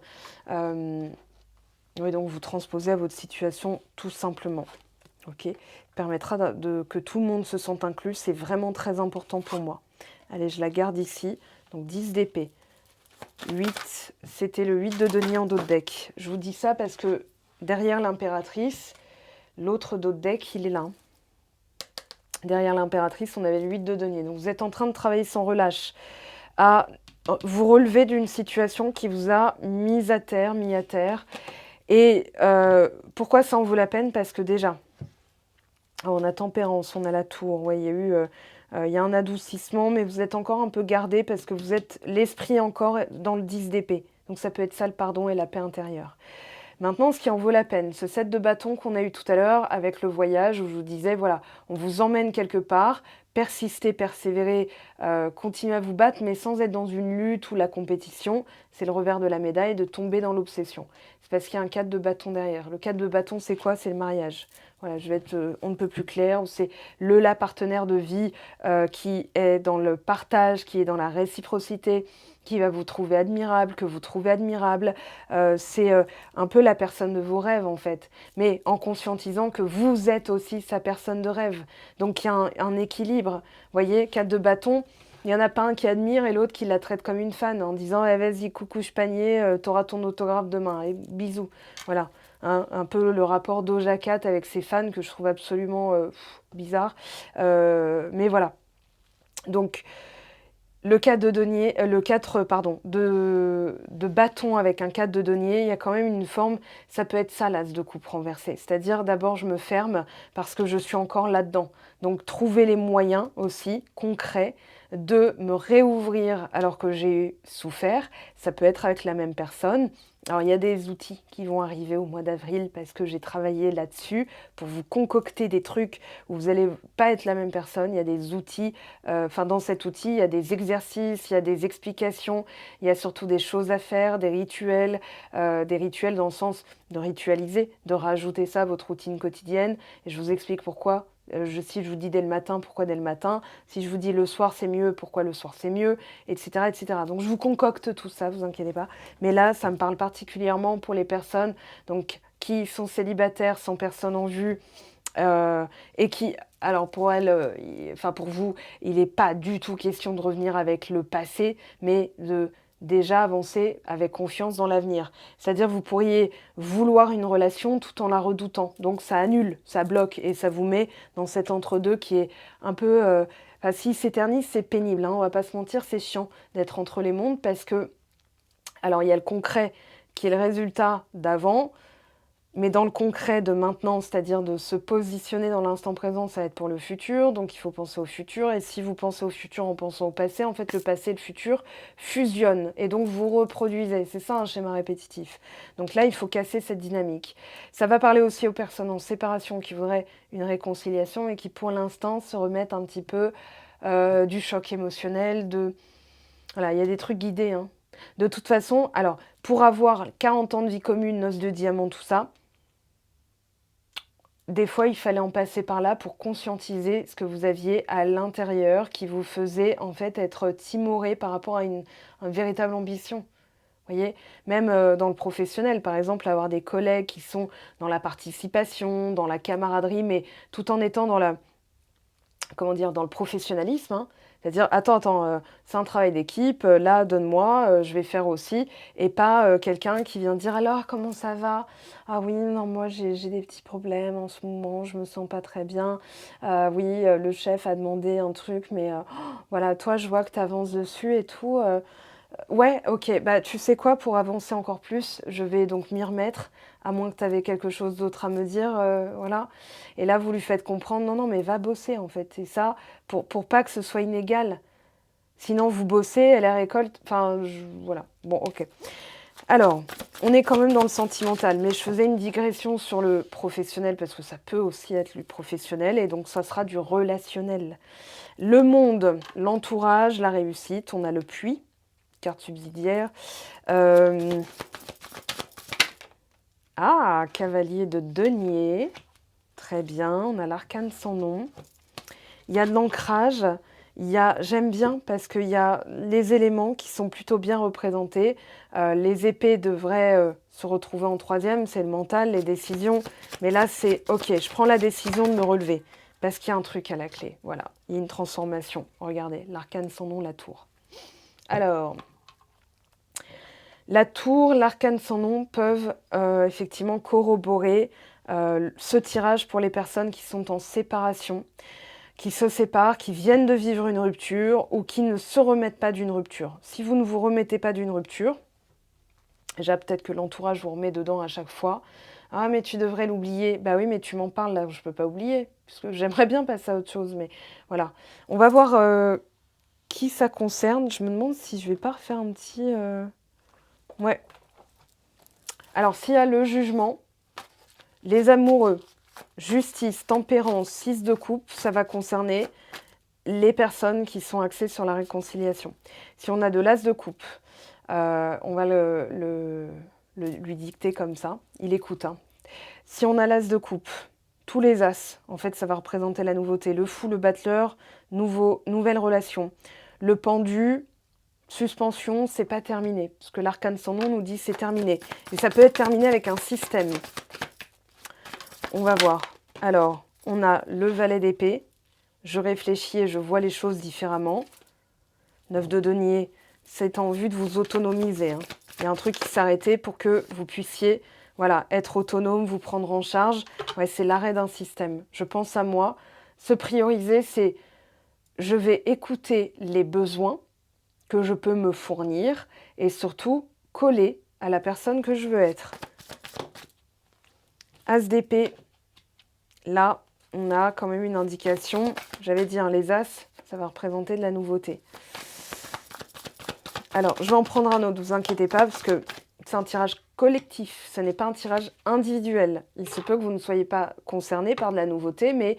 Oui, donc vous transposez à votre situation tout simplement. Ok, permettra que tout le monde se sente inclus, c'est vraiment très important pour moi. Allez, je la garde ici. Donc 10 d'épée. 8, c'était le 8 de denier en dos de deck. Je vous dis ça parce que derrière l'impératrice, l'autre dos de deck, il est là. Derrière l'impératrice, on avait le 8 de denier. Donc vous êtes en train de travailler sans relâche à vous relever d'une situation qui vous a mis à terre. Et pourquoi ça en vaut la peine? Parce que déjà, on a tempérance, on a la tour. Ouais, il y a un adoucissement, mais vous êtes encore un peu gardé parce que vous êtes l'esprit encore dans le 10 d'épée. Donc ça peut être ça le pardon et la paix intérieure. Maintenant, ce qui en vaut la peine, ce set de bâtons qu'on a eu tout à l'heure avec le voyage où je vous disais, voilà, on vous emmène quelque part, persistez, persévérez, continuez à vous battre, mais sans être dans une lutte ou la compétition. C'est le revers de la médaille de tomber dans l'obsession. C'est parce qu'il y a un cadre de bâton derrière. Le cadre de bâton, c'est quoi? C'est le mariage. Voilà, je vais être on ne peut plus clair. C'est la partenaire de vie qui est dans le partage, qui est dans la réciprocité, qui va vous trouver admirable, que vous trouvez admirable. C'est un peu la personne de vos rêves en fait, mais en conscientisant que vous êtes aussi sa personne de rêve. Donc il y a un équilibre. Vous voyez, 4 de bâton, il n'y en a pas un qui admire et l'autre qui la traite comme une fan en disant eh, vas-y, coucou, je panier, t'auras ton autographe demain, et bisous. Voilà, hein, un peu le rapport Doja Cat avec ses fans que je trouve absolument bizarre. Mais voilà. Donc, le 4 de denier, le 4, pardon, de bâton avec un 4 de denier, il y a quand même une forme, ça peut être ça l'as de coupe renversé. C'est-à-dire d'abord je me ferme parce que je suis encore là-dedans. Donc trouver les moyens aussi concrets de me réouvrir alors que j'ai souffert. Ça peut être avec la même personne. Alors il y a des outils qui vont arriver au mois d'avril parce que j'ai travaillé là-dessus pour vous concocter des trucs où vous n'allez pas être la même personne. Il y a des outils, dans cet outil, il y a des exercices, il y a des explications, il y a surtout des choses à faire, des rituels dans le sens de ritualiser, de rajouter ça à votre routine quotidienne. Et je vous explique pourquoi. Si je vous dis dès le matin, pourquoi dès le matin? Si je vous dis le soir c'est mieux, pourquoi le soir c'est mieux? Etc., etc. Donc je vous concocte tout ça, vous inquiétez pas. Mais là, ça me parle particulièrement pour les personnes donc, qui sont célibataires, sans personne en vue, et qui, alors pour elle, pour vous, il n'est pas du tout question de revenir avec le passé, mais de déjà avancer avec confiance dans l'avenir. C'est-à-dire vous pourriez vouloir une relation tout en la redoutant. Donc ça annule, ça bloque et ça vous met dans cet entre-deux qui est un peu... s'il s'éternise, c'est pénible, hein, on va pas se mentir, c'est chiant d'être entre les mondes parce que... Alors il y a le concret qui est le résultat d'avant, mais dans le concret de maintenant, c'est-à-dire de se positionner dans l'instant présent, ça va être pour le futur, donc il faut penser au futur. Et si vous pensez au futur en pensant au passé, en fait, le passé et le futur fusionnent. Et donc, vous reproduisez. C'est ça un schéma répétitif. Donc là, il faut casser cette dynamique. Ça va parler aussi aux personnes en séparation qui voudraient une réconciliation et qui, pour l'instant, se remettent un petit peu du choc émotionnel. Voilà, il y a des trucs guidés, hein. De toute façon, alors, pour avoir 40 ans de vie commune, noces de diamant, tout ça, des fois, il fallait en passer par là pour conscientiser ce que vous aviez à l'intérieur qui vous faisait en fait être timoré par rapport à une véritable ambition. Vous voyez, même dans le professionnel, par exemple, avoir des collègues qui sont dans la participation, dans la camaraderie, mais tout en étant dans la, comment dire, dans le professionnalisme, hein. C'est-à-dire, attends, c'est un travail d'équipe, là, donne-moi, je vais faire aussi, et pas quelqu'un qui vient dire, alors, comment ça va? Ah oui, non, moi, j'ai des petits problèmes en ce moment, je me sens pas très bien. Oui, le chef a demandé un truc, mais voilà, toi, je vois que tu avances dessus et tout. Ouais, OK. Bah, tu sais quoi? Pour avancer encore plus, je vais donc m'y remettre, à moins que tu avais quelque chose d'autre à me dire, voilà. Et là, vous lui faites comprendre: «Non, non, mais va bosser, en fait» et ça, pour pas que ce soit inégal. Sinon, vous bossez, elle récolte enfin, je voilà. Bon, OK. Alors, on est quand même dans le sentimental, mais je faisais une digression sur le professionnel parce que ça peut aussi être du professionnel et donc ça sera du relationnel. Le monde, l'entourage, la réussite, on a le puits, carte subsidiaire. Hem, ah! Cavalier de denier, très bien, on a l'arcane sans nom. Il y a de l'ancrage, il y a j'aime bien parce qu'il y a les éléments qui sont plutôt bien représentés. Les épées devraient, se retrouver en troisième, c'est le mental, les décisions. Mais là, c'est: «OK, je prends la décision de me relever» parce qu'il y a un truc à la clé. Voilà, il y a une transformation. Regardez, l'arcane sans nom, la tour. Alors, la tour, l'arcane sans nom peuvent, effectivement corroborer, ce tirage pour les personnes qui sont en séparation, qui se séparent, qui viennent de vivre une rupture ou qui ne se remettent pas d'une rupture. Si vous ne vous remettez pas d'une rupture, déjà peut-être que l'entourage vous remet dedans à chaque fois. «Ah mais tu devrais l'oublier». Bah oui, mais tu m'en parles là, je peux pas oublier, parce que j'aimerais bien passer à autre chose, mais voilà. On va voir, qui ça concerne. Je me demande si je vais pas refaire un petit, ouais. Alors s'il y a le jugement, les amoureux, justice, tempérance, 6 de coupe, ça va concerner les personnes qui sont axées sur la réconciliation. Si on a de l'as de coupe, on va lui dicter comme ça, il écoute, hein. Si on a l'as de coupe, tous les as, en fait, ça va représenter la nouveauté. Le fou, le battleur, nouvelle relation. Le pendu, suspension, c'est pas terminé. Parce que l'arcane sans nom nous dit c'est terminé. Et ça peut être terminé avec un système. On va voir. Alors, on a le valet d'épée. Je réfléchis et je vois les choses différemment. 9 de denier, c'est en vue de vous autonomiser, hein. Il y a un truc qui s'arrêtait pour que vous puissiez voilà, être autonome, vous prendre en charge. Ouais, c'est l'arrêt d'un système. Je pense à moi. Se prioriser, c'est je vais écouter les besoins que je peux me fournir et surtout coller à la personne que je veux être. As d'épée, là, on a quand même une indication. J'avais dit, hein, les as, ça va représenter de la nouveauté. Alors, je vais en prendre un autre, vous inquiétez pas, parce que c'est un tirage collectif, ce n'est pas un tirage individuel. Il se peut que vous ne soyez pas concerné par de la nouveauté, mais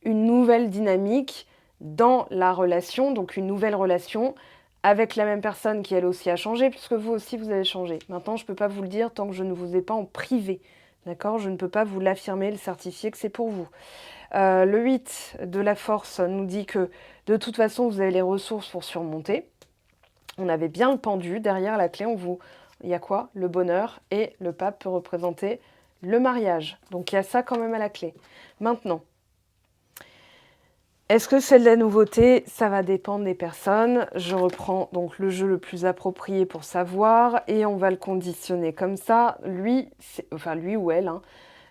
une nouvelle dynamique dans la relation, donc une nouvelle relation avec la même personne qui elle aussi a changé, puisque vous aussi vous avez changé. Maintenant, je ne peux pas vous le dire tant que je ne vous ai pas en privé. D'accord? Je ne peux pas vous l'affirmer, le certifier que c'est pour vous. Le 8 de la force nous dit que de toute façon, vous avez les ressources pour surmonter. On avait bien le pendu. Derrière la clé, il y a quoi? Le bonheur. Et le pape peut représenter le mariage. Donc il y a ça quand même à la clé. Maintenant, est-ce que c'est de la nouveauté? Ça va dépendre des personnes. Je reprends donc le jeu le plus approprié pour savoir et on va le conditionner comme ça. Lui, enfin lui ou elle, hein,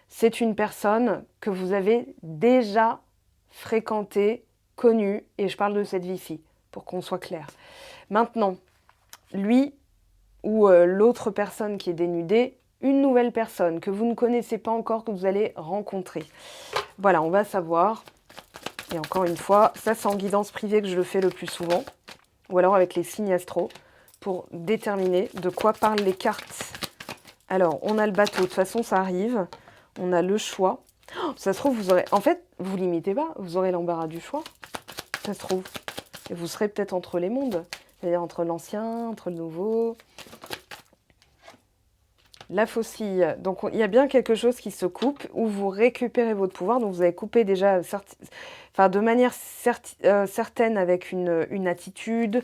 c'est une personne que vous avez déjà fréquentée, connue, et je parle de cette vie-ci, pour qu'on soit clair. Maintenant, lui ou l'autre personne qui est dénudée, une nouvelle personne que vous ne connaissez pas encore, que vous allez rencontrer. Voilà, on va savoir. Et encore une fois, ça c'est en guidance privée que je le fais le plus souvent, ou alors avec les signes astro, pour déterminer de quoi parlent les cartes. Alors, on a le bateau, de toute façon ça arrive, on a le choix. Oh, ça se trouve, vous aurez... En fait, vous limitez pas, vous aurez l'embarras du choix, ça se trouve. Et vous serez peut-être entre les mondes, c'est-à-dire entre l'ancien, entre le nouveau. La faucille, donc il y a bien quelque chose qui se coupe, où vous récupérez votre pouvoir, donc vous avez coupé déjà, enfin, de manière certaine avec une attitude.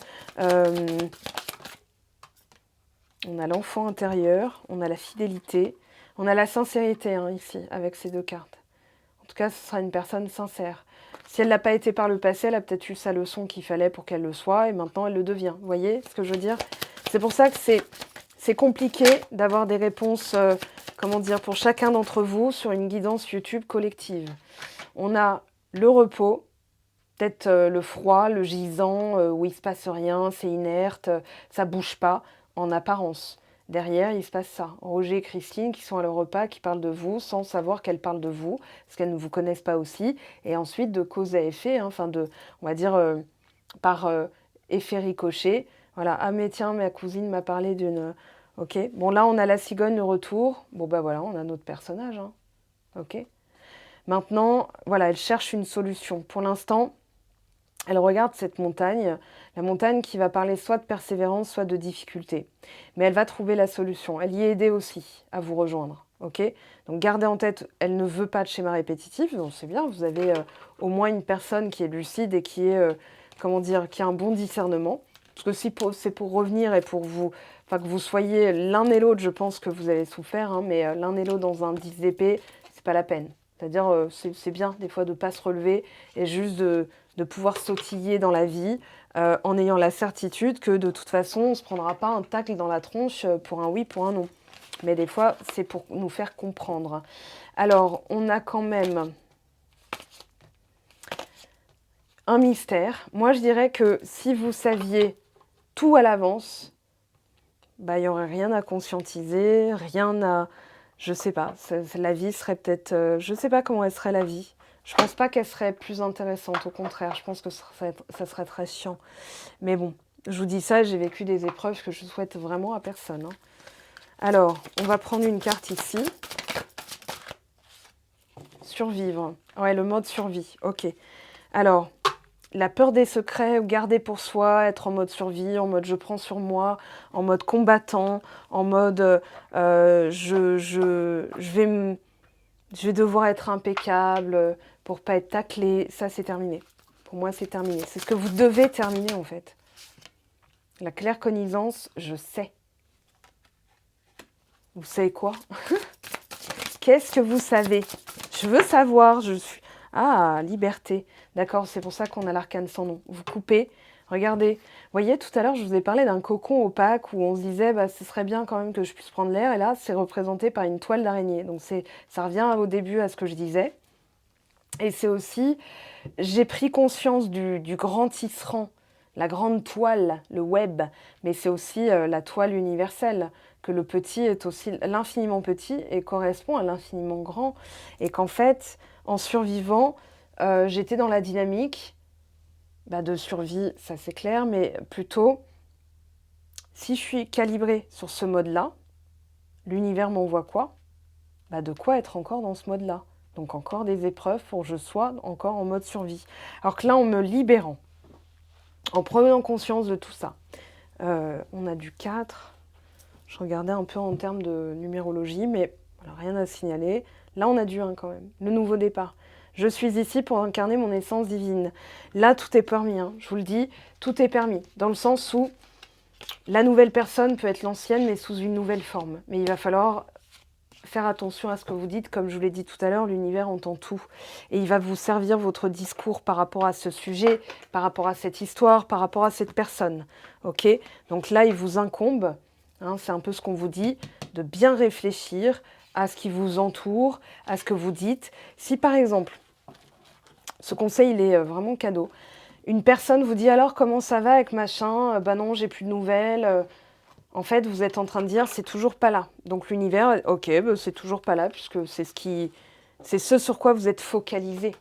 On a l'enfant intérieur, on a la fidélité, on a la sincérité, hein, ici, avec ces deux cartes. En tout cas, ce sera une personne sincère. Si elle n'a pas été par le passé, elle a peut-être eu sa leçon qu'il fallait pour qu'elle le soit, et maintenant elle le devient. Vous voyez ce que je veux dire? C'est pour ça que c'est compliqué d'avoir des réponses, comment dire, pour chacun d'entre vous sur une guidance YouTube collective. On a le repos, peut-être le froid, le gisant, où il se passe rien, c'est inerte, ça bouge pas, en apparence. Derrière, il se passe ça. Roger et Christine qui sont à leur repas, qui parlent de vous sans savoir qu'elles parlent de vous, parce qu'elles ne vous connaissent pas aussi. Et ensuite, de cause à effet, hein, enfin on va dire, par effet ricochet. Voilà, ah mais tiens, ma cousine m'a parlé d'une... Ok, bon là on a la cigogne, le retour. Bon bah voilà, on a notre personnage. Hein. Ok. Maintenant, voilà, elle cherche une solution. Pour l'instant, elle regarde cette montagne, la montagne qui va parler soit de persévérance, soit de difficulté. Mais elle va trouver la solution. Elle y est aidée aussi à vous rejoindre. Ok. Donc gardez en tête, elle ne veut pas de schéma répétitif, donc c'est bien, vous avez au moins une personne qui est lucide et qui est, comment dire, qui a un bon discernement. Parce que si c'est pour revenir et pour vous, enfin que vous soyez l'un et l'autre, je pense que vous avez souffert, hein, mais l'un et l'autre dans un 10 d'épée, c'est pas la peine. C'est-à-dire, c'est bien des fois de ne pas se relever et juste de pouvoir sautiller dans la vie en ayant la certitude que de toute façon, on ne se prendra pas un tacle dans la tronche pour un oui, pour un non. Mais des fois, c'est pour nous faire comprendre. Alors, on a quand même un mystère. Moi, je dirais que si vous saviez tout à l'avance, bah, il n'y aurait rien à conscientiser, rien à... Je sais pas, la vie serait peut-être... je sais pas comment elle serait la vie. Je pense pas qu'elle serait plus intéressante, au contraire. Je pense que ça serait très chiant. Mais bon, je vous dis ça, j'ai vécu des épreuves que je souhaite vraiment à personne. Hein. Alors, on va prendre une carte ici. Survivre. Ouais, le mode survie. Ok. Alors, la peur des secrets, garder pour soi, être en mode survie, en mode je prends sur moi, en mode combattant, en mode je vais devoir être impeccable pour pas être taclé. Ça, c'est terminé. Pour moi, c'est terminé. C'est ce que vous devez terminer, en fait. La claircognizance, je sais. Vous savez quoi? Qu'est-ce que vous savez? Je veux savoir, je suis... Ah, liberté. D'accord, c'est pour ça qu'on a l'arcane sans nom. Vous coupez, regardez. Vous voyez, tout à l'heure, je vous ai parlé d'un cocon opaque où on se disait, bah, ce serait bien quand même que je puisse prendre l'air. Et là, c'est représenté par une toile d'araignée. Donc, ça revient au début à ce que je disais. Et c'est aussi, j'ai pris conscience du grand tisserand, la grande toile, le web. Mais c'est aussi la toile universelle, que le petit est aussi l'infiniment petit et correspond à l'infiniment grand. Et qu'en fait, en survivant, j'étais dans la dynamique de survie, ça c'est clair, mais plutôt, si je suis calibrée sur ce mode-là, l'univers m'envoie quoi? De quoi être encore dans ce mode-là. Donc encore des épreuves pour que je sois encore en mode survie. Alors que là, en me libérant, en prenant conscience de tout ça, on a du 4. Je regardais un peu en termes de numérologie, mais voilà, rien à signaler. Là, on a du 1 quand même, le nouveau départ. Je suis ici pour incarner mon essence divine. Là, tout est permis, hein. Je vous le dis, tout est permis. Dans le sens où la nouvelle personne peut être l'ancienne, mais sous une nouvelle forme. Mais il va falloir faire attention à ce que vous dites. Comme je vous l'ai dit tout à l'heure, l'univers entend tout. Et il va vous servir votre discours par rapport à ce sujet, par rapport à cette histoire, par rapport à cette personne. Ok? Donc là, il vous incombe, hein, c'est un peu ce qu'on vous dit, de bien réfléchir à ce qui vous entoure, à ce que vous dites. Si par exemple, ce conseil, il est vraiment cadeau. Une personne vous dit alors comment ça va avec machin, bah non, j'ai plus de nouvelles. En fait, vous êtes en train de dire c'est toujours pas là. Donc l'univers, ok, bah, c'est toujours pas là puisque c'est ce sur quoi vous êtes focalisé.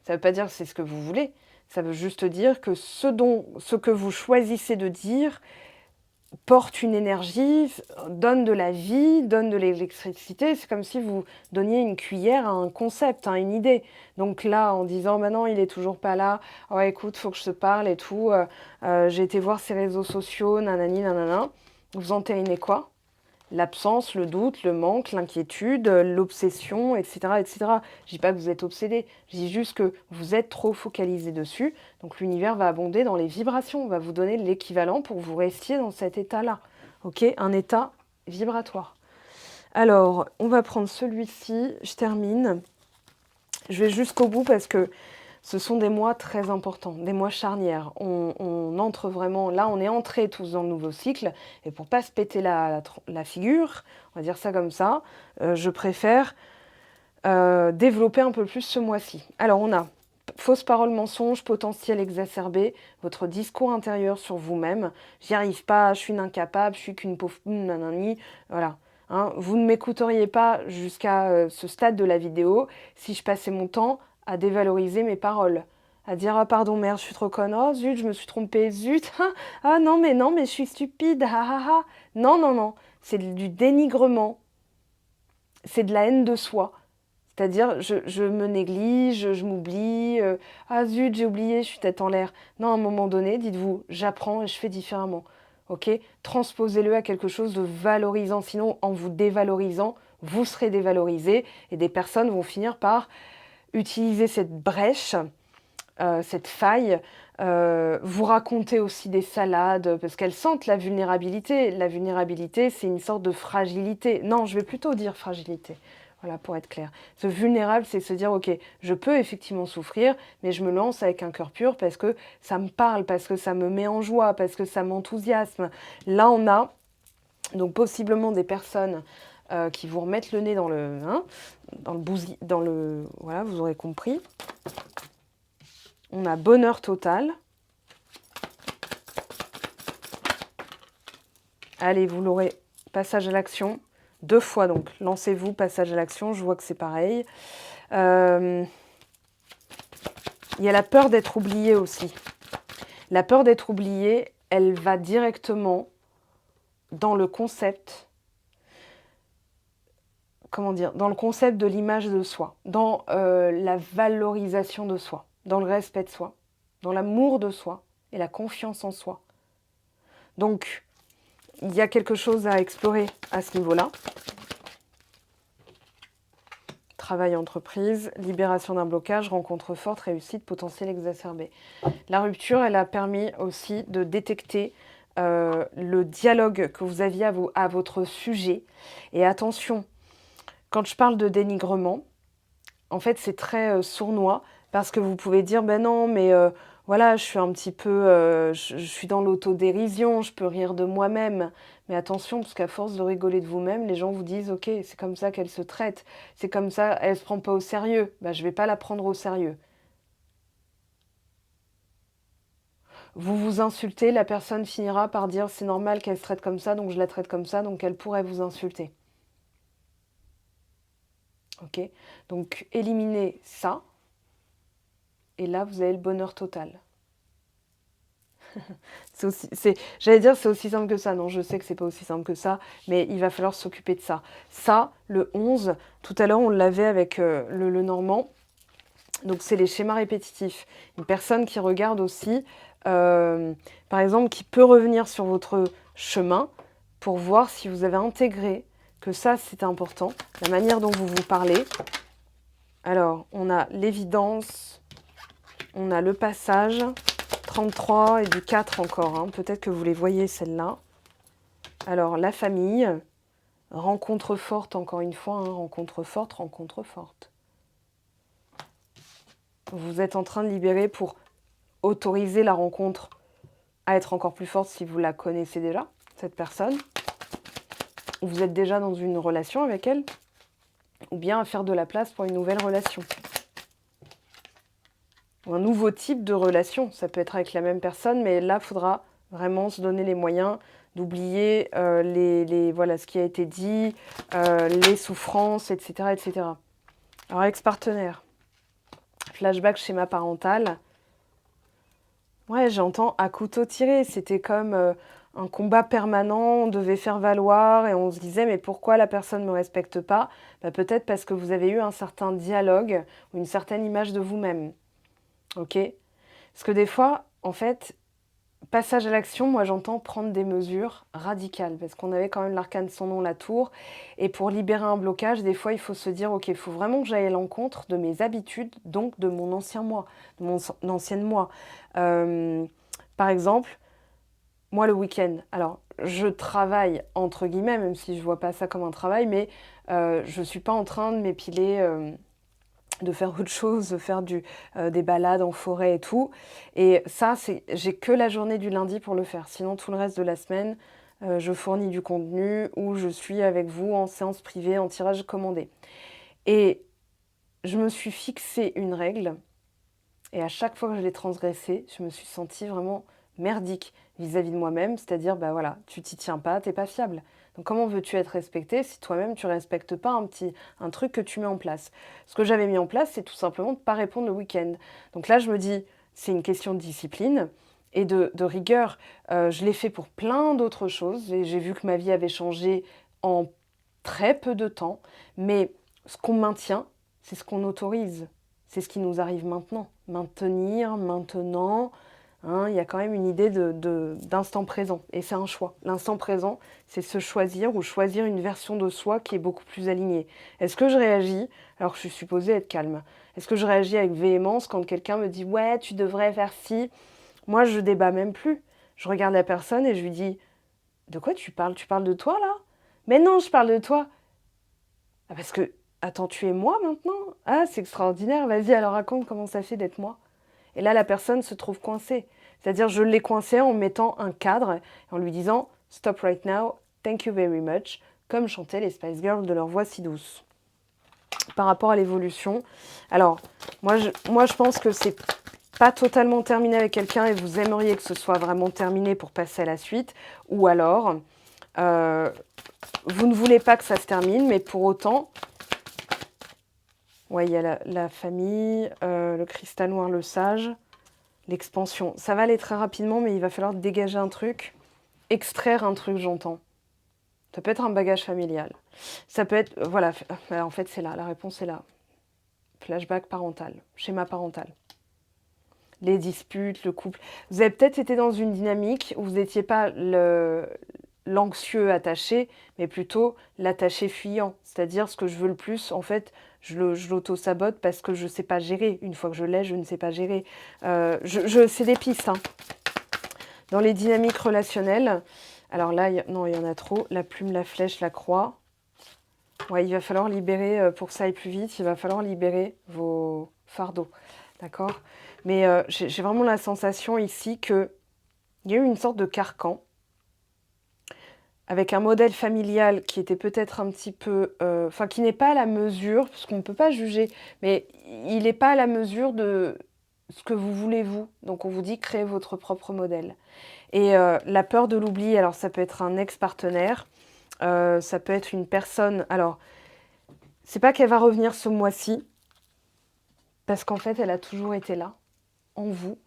Ça veut pas dire que c'est ce que vous voulez. Ça veut juste dire que ce que vous choisissez de dire porte une énergie, donne de la vie, donne de l'électricité. C'est comme si vous donniez une cuillère à un concept, à une idée. Donc là, en disant, bah non, il est toujours pas là, oh écoute, faut que je te parle et tout, j'ai été voir ses réseaux sociaux, nanani, nanana. Vous entérinez quoi? L'absence, le doute, le manque, l'inquiétude, l'obsession, etc., etc. Je dis pas que vous êtes obsédé, je dis juste que vous êtes trop focalisé dessus. Donc l'univers va abonder dans les vibrations, va vous donner l'équivalent pour que vous restiez dans cet état-là. Ok, un état vibratoire. Alors, on va prendre celui-ci, je termine. Je vais jusqu'au bout parce que ce sont des mois très importants, des mois charnières. On entre vraiment, là on est entrés tous dans le nouveau cycle, et pour pas se péter la figure, on va dire ça comme ça, je préfère développer un peu plus ce mois-ci. Alors on a fausses paroles, mensonges, potentiel exacerbé, votre discours intérieur sur vous-même. J'y arrive pas, je suis une incapable, je suis qu'une pauvre nanani, voilà. Hein, vous ne m'écouteriez pas jusqu'à ce stade de la vidéo si je passais mon temps à dévaloriser mes paroles, à dire ah pardon merde, je suis trop conne, oh zut, je me suis trompée, zut, ah non mais je suis stupide, ah ah ah. Non non non, c'est du dénigrement, c'est de la haine de soi. C'est-à-dire, je me néglige, je m'oublie, ah zut, j'ai oublié, je suis tête en l'air. Non, à un moment donné, dites-vous, j'apprends et je fais différemment. Ok? Transposez-le à quelque chose de valorisant. Sinon, en vous dévalorisant, vous serez dévalorisé et des personnes vont finir par utiliser cette brèche, cette faille, vous raconter aussi des salades parce qu'elles sentent la vulnérabilité. La vulnérabilité, c'est une sorte de fragilité. Non, je vais plutôt dire fragilité. Voilà, pour être clair. Se vulnérable, c'est se dire, ok, je peux effectivement souffrir, mais je me lance avec un cœur pur parce que ça me parle, parce que ça me met en joie, parce que ça m'enthousiasme. Là, on a donc possiblement des personnes qui vous remettent le nez dans le, hein, dans le bousi, dans le, voilà, vous aurez compris. On a bonheur total. Allez, vous l'aurez, passage à l'action. 2 fois donc, lancez-vous, passage à l'action, je vois que c'est pareil. Il y a la peur d'être oublié aussi. La peur d'être oublié, elle va directement dans le concept, comment dire, dans le concept de l'image de soi, dans la valorisation de soi, dans le respect de soi, dans l'amour de soi et la confiance en soi. Donc, il y a quelque chose à explorer à ce niveau-là. Travail entreprise, libération d'un blocage, rencontre forte, réussite, potentiel exacerbé. La rupture, elle a permis aussi de détecter le dialogue que vous aviez à votre sujet. Et attention, quand je parle de dénigrement, en fait, c'est très sournois parce que vous pouvez dire, ben non, mais voilà, je suis un petit peu, je suis dans l'autodérision, je peux rire de moi-même. Mais attention, parce qu'à force de rigoler de vous-même, les gens vous disent, ok, c'est comme ça qu'elle se traite, c'est comme ça, elle se prend pas au sérieux. Ben, je vais pas la prendre au sérieux. Vous vous insultez, la personne finira par dire, c'est normal qu'elle se traite comme ça, donc je la traite comme ça, donc elle pourrait vous insulter. Ok? Donc éliminez ça, et là, vous avez le bonheur total. J'allais dire c'est aussi simple que ça. Non, je sais que c'est pas aussi simple que ça, mais il va falloir s'occuper de ça. Ça, le 11, tout à l'heure on l'avait avec le normand. Donc c'est les schémas répétitifs. Une personne qui regarde aussi, par exemple, qui peut revenir sur votre chemin pour voir si vous avez intégré que ça c'est important, la manière dont vous vous parlez. Alors, on a l'évidence, on a le passage, 33 et du 4 encore, hein. Peut-être que vous les voyez celles-là. Alors, la famille, rencontre forte encore une fois, hein. Rencontre forte, rencontre forte. Vous êtes en train de libérer pour autoriser la rencontre à être encore plus forte si vous la connaissez déjà, cette personne. Vous êtes déjà dans une relation avec elle, ou bien à faire de la place pour une nouvelle relation. Ou un nouveau type de relation. Ça peut être avec la même personne, mais là, il faudra vraiment se donner les moyens d'oublier voilà, ce qui a été dit, les souffrances, etc., etc. Alors, ex-partenaire. Flashback schéma parental. Ouais, j'entends à couteau tiré. C'était comme un combat permanent, on devait faire valoir et on se disait mais pourquoi la personne ne me respecte pas? Bah, peut-être parce que vous avez eu un certain dialogue ou une certaine image de vous-même. Ok? Parce que des fois, en fait, passage à l'action, moi j'entends prendre des mesures radicales, parce qu'on avait quand même l'arcane sans nom, la tour, et pour libérer un blocage, des fois il faut se dire, ok, il faut vraiment que j'aille à l'encontre de mes habitudes, donc de mon ancien moi, de mon ancienne moi. Par exemple, moi le week-end, alors je travaille entre guillemets, même si je ne vois pas ça comme un travail, mais je ne suis pas en train de m'épiler... de faire autre chose, de faire des balades en forêt et tout. Et ça, j'ai que la journée du lundi pour le faire. Sinon, tout le reste de la semaine, je fournis du contenu ou je suis avec vous en séance privée, en tirage commandé. Et je me suis fixé une règle, Et à chaque fois que je l'ai transgressé, je me suis sentie vraiment merdique vis-à-vis de moi-même, c'est-à-dire, bah voilà, tu t'y tiens pas, t'es pas fiable. Donc comment veux-tu être respecté si toi-même tu respectes pas un truc que tu mets en place? Ce que j'avais mis en place, c'est tout simplement de pas répondre le week-end. Donc là, je me dis, c'est une question de discipline et de rigueur. Je l'ai fait pour plein d'autres choses et j'ai vu que ma vie avait changé en très peu de temps, mais ce qu'on maintient, c'est ce qu'on autorise. C'est ce qui nous arrive maintenant. Maintenir, maintenant, hein, il y a quand même une idée d'instant présent. Et c'est un choix. L'instant présent, c'est se choisir ou choisir une version de soi qui est beaucoup plus alignée. Est-ce que je réagis alors que je suis supposée être calme? Est-ce que je réagis avec véhémence quand quelqu'un me dit «Ouais, tu devrais faire ci»? Moi, je débat même plus. Je regarde la personne et je lui dis «De quoi tu parles? Tu parles de toi, là?» «Mais non, je parle de toi!» «Ah, parce que, attends, tu es moi maintenant? Ah, c'est extraordinaire, vas-y, alors raconte comment ça fait d'être moi.» Et là, la personne se trouve coincée. C'est-à-dire, je l'ai coincée en mettant un cadre, en lui disant «Stop right now, thank you very much», comme chantaient les Spice Girls de leur voix si douce. Par rapport à l'évolution, alors, moi je pense que c'est pas totalement terminé avec quelqu'un et vous aimeriez que ce soit vraiment terminé pour passer à la suite, ou alors, euh, vous ne voulez pas que ça se termine, mais pour autant, ouais, il y a la famille, le cristal noir, le sage, l'expansion. Ça va aller très rapidement, mais il va falloir dégager un truc, extraire un truc, j'entends. Ça peut être un bagage familial. Ça peut être, voilà, en fait c'est là, la réponse est là. Flashback parental, schéma parental. Les disputes, le couple. Vous avez peut-être été dans une dynamique où vous n'étiez pas l'anxieux attaché, mais plutôt l'attaché fuyant. C'est-à-dire ce que je veux le plus, en fait, je l'auto-sabote parce que je ne sais pas gérer. Une fois que je l'ai, je ne sais pas gérer. C'est des pistes. Hein. Dans les dynamiques relationnelles, alors là, non, il y en a trop. La plume, la flèche, la croix. Ouais, il va falloir libérer, pour que ça aille plus vite, il va falloir libérer vos fardeaux. D'accord? Mais j'ai vraiment la sensation ici qu'il y a eu une sorte de carcan avec un modèle familial qui était peut-être un petit peu... Enfin, qui n'est pas à la mesure, parce qu'on ne peut pas juger, mais il n'est pas à la mesure de ce que vous voulez vous. Donc on vous dit créez votre propre modèle. Et la peur de l'oubli, alors ça peut être un ex-partenaire, ça peut être une personne... Alors, c'est pas qu'elle va revenir ce mois-ci, parce qu'en fait, elle a toujours été là, en vous,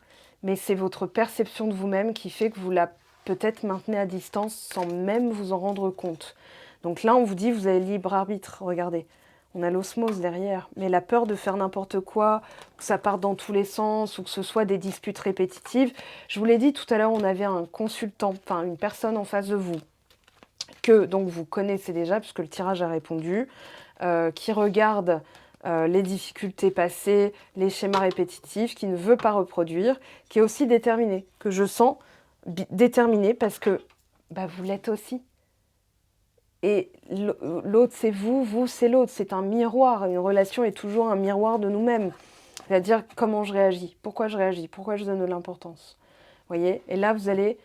mais c'est votre perception de vous-même qui fait que vous la peut-être maintenez à distance sans même vous en rendre compte. Donc là, on vous dit, vous avez libre arbitre, regardez. On a l'osmose derrière, mais la peur de faire n'importe quoi, que ça parte dans tous les sens, ou que ce soit des disputes répétitives. Je vous l'ai dit tout à l'heure, on avait un consultant, enfin une personne en face de vous, que donc vous connaissez déjà, puisque le tirage a répondu, qui regarde les difficultés passées, les schémas répétitifs, qui ne veut pas reproduire, qui est aussi déterminé, que je sens déterminé parce que bah, vous l'êtes aussi. Et l'autre, c'est vous, vous, c'est l'autre. C'est un miroir. Une relation est toujours un miroir de nous-mêmes. C'est-à-dire comment je réagis, pourquoi je donne de l'importance. Voyez? Et là, vous allez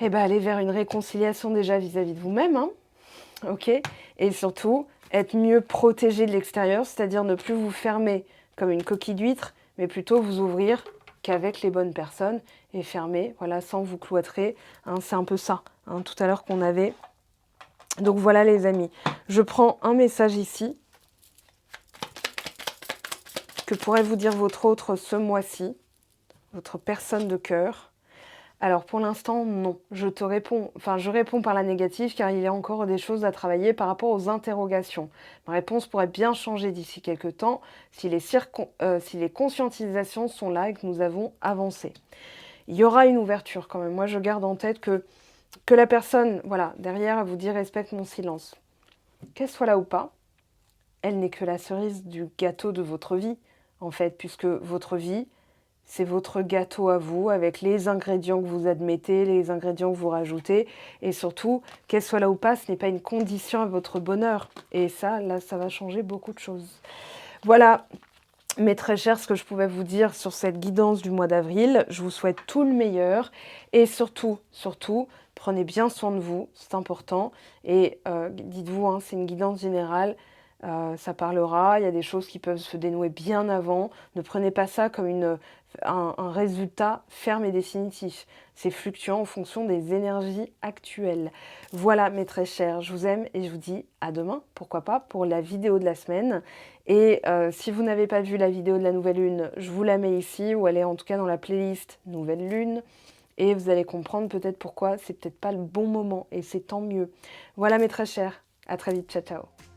aller vers une réconciliation déjà vis-à-vis de vous-même. Hein, ok? Et surtout, être mieux protégé de l'extérieur, c'est-à-dire ne plus vous fermer comme une coquille d'huître, mais plutôt vous ouvrir qu'avec les bonnes personnes et fermer, voilà, sans vous cloîtrer. Hein, c'est un peu ça, hein, tout à l'heure qu'on avait. Donc voilà les amis, je prends un message ici que pourrait vous dire votre autre ce mois-ci, votre personne de cœur. Alors pour l'instant, non. Je réponds par la négative car il y a encore des choses à travailler par rapport aux interrogations. Ma réponse pourrait bien changer d'ici quelques temps si les conscientisations sont là et que nous avons avancé. Il y aura une ouverture quand même. Moi, je garde en tête que la personne, voilà, derrière, elle vous dit respecte mon silence. Qu'elle soit là ou pas, elle n'est que la cerise du gâteau de votre vie, en fait, puisque votre vie, c'est votre gâteau à vous, avec les ingrédients que vous admettez, les ingrédients que vous rajoutez. Et surtout, qu'elle soit là ou pas, ce n'est pas une condition à votre bonheur. Et ça, là, ça va changer beaucoup de choses. Voilà, mes très chers, ce que je pouvais vous dire sur cette guidance du mois d'avril. Je vous souhaite tout le meilleur. Et surtout, prenez bien soin de vous, c'est important. Et dites-vous, hein, c'est une guidance générale. ça parlera. Il y a des choses qui peuvent se dénouer bien avant. Ne prenez pas ça comme un résultat ferme et définitif. C'est fluctuant en fonction des énergies actuelles. Voilà mes très chers, je vous aime et je vous dis à demain, pourquoi pas, pour la vidéo de la semaine. Et si vous n'avez pas vu la vidéo de la nouvelle lune, je vous la mets ici, ou elle est en tout cas dans la playlist Nouvelle Lune. Et vous allez comprendre peut-être pourquoi c'est peut-être pas le bon moment, et c'est tant mieux. Voilà mes très chers, à très vite, ciao ciao.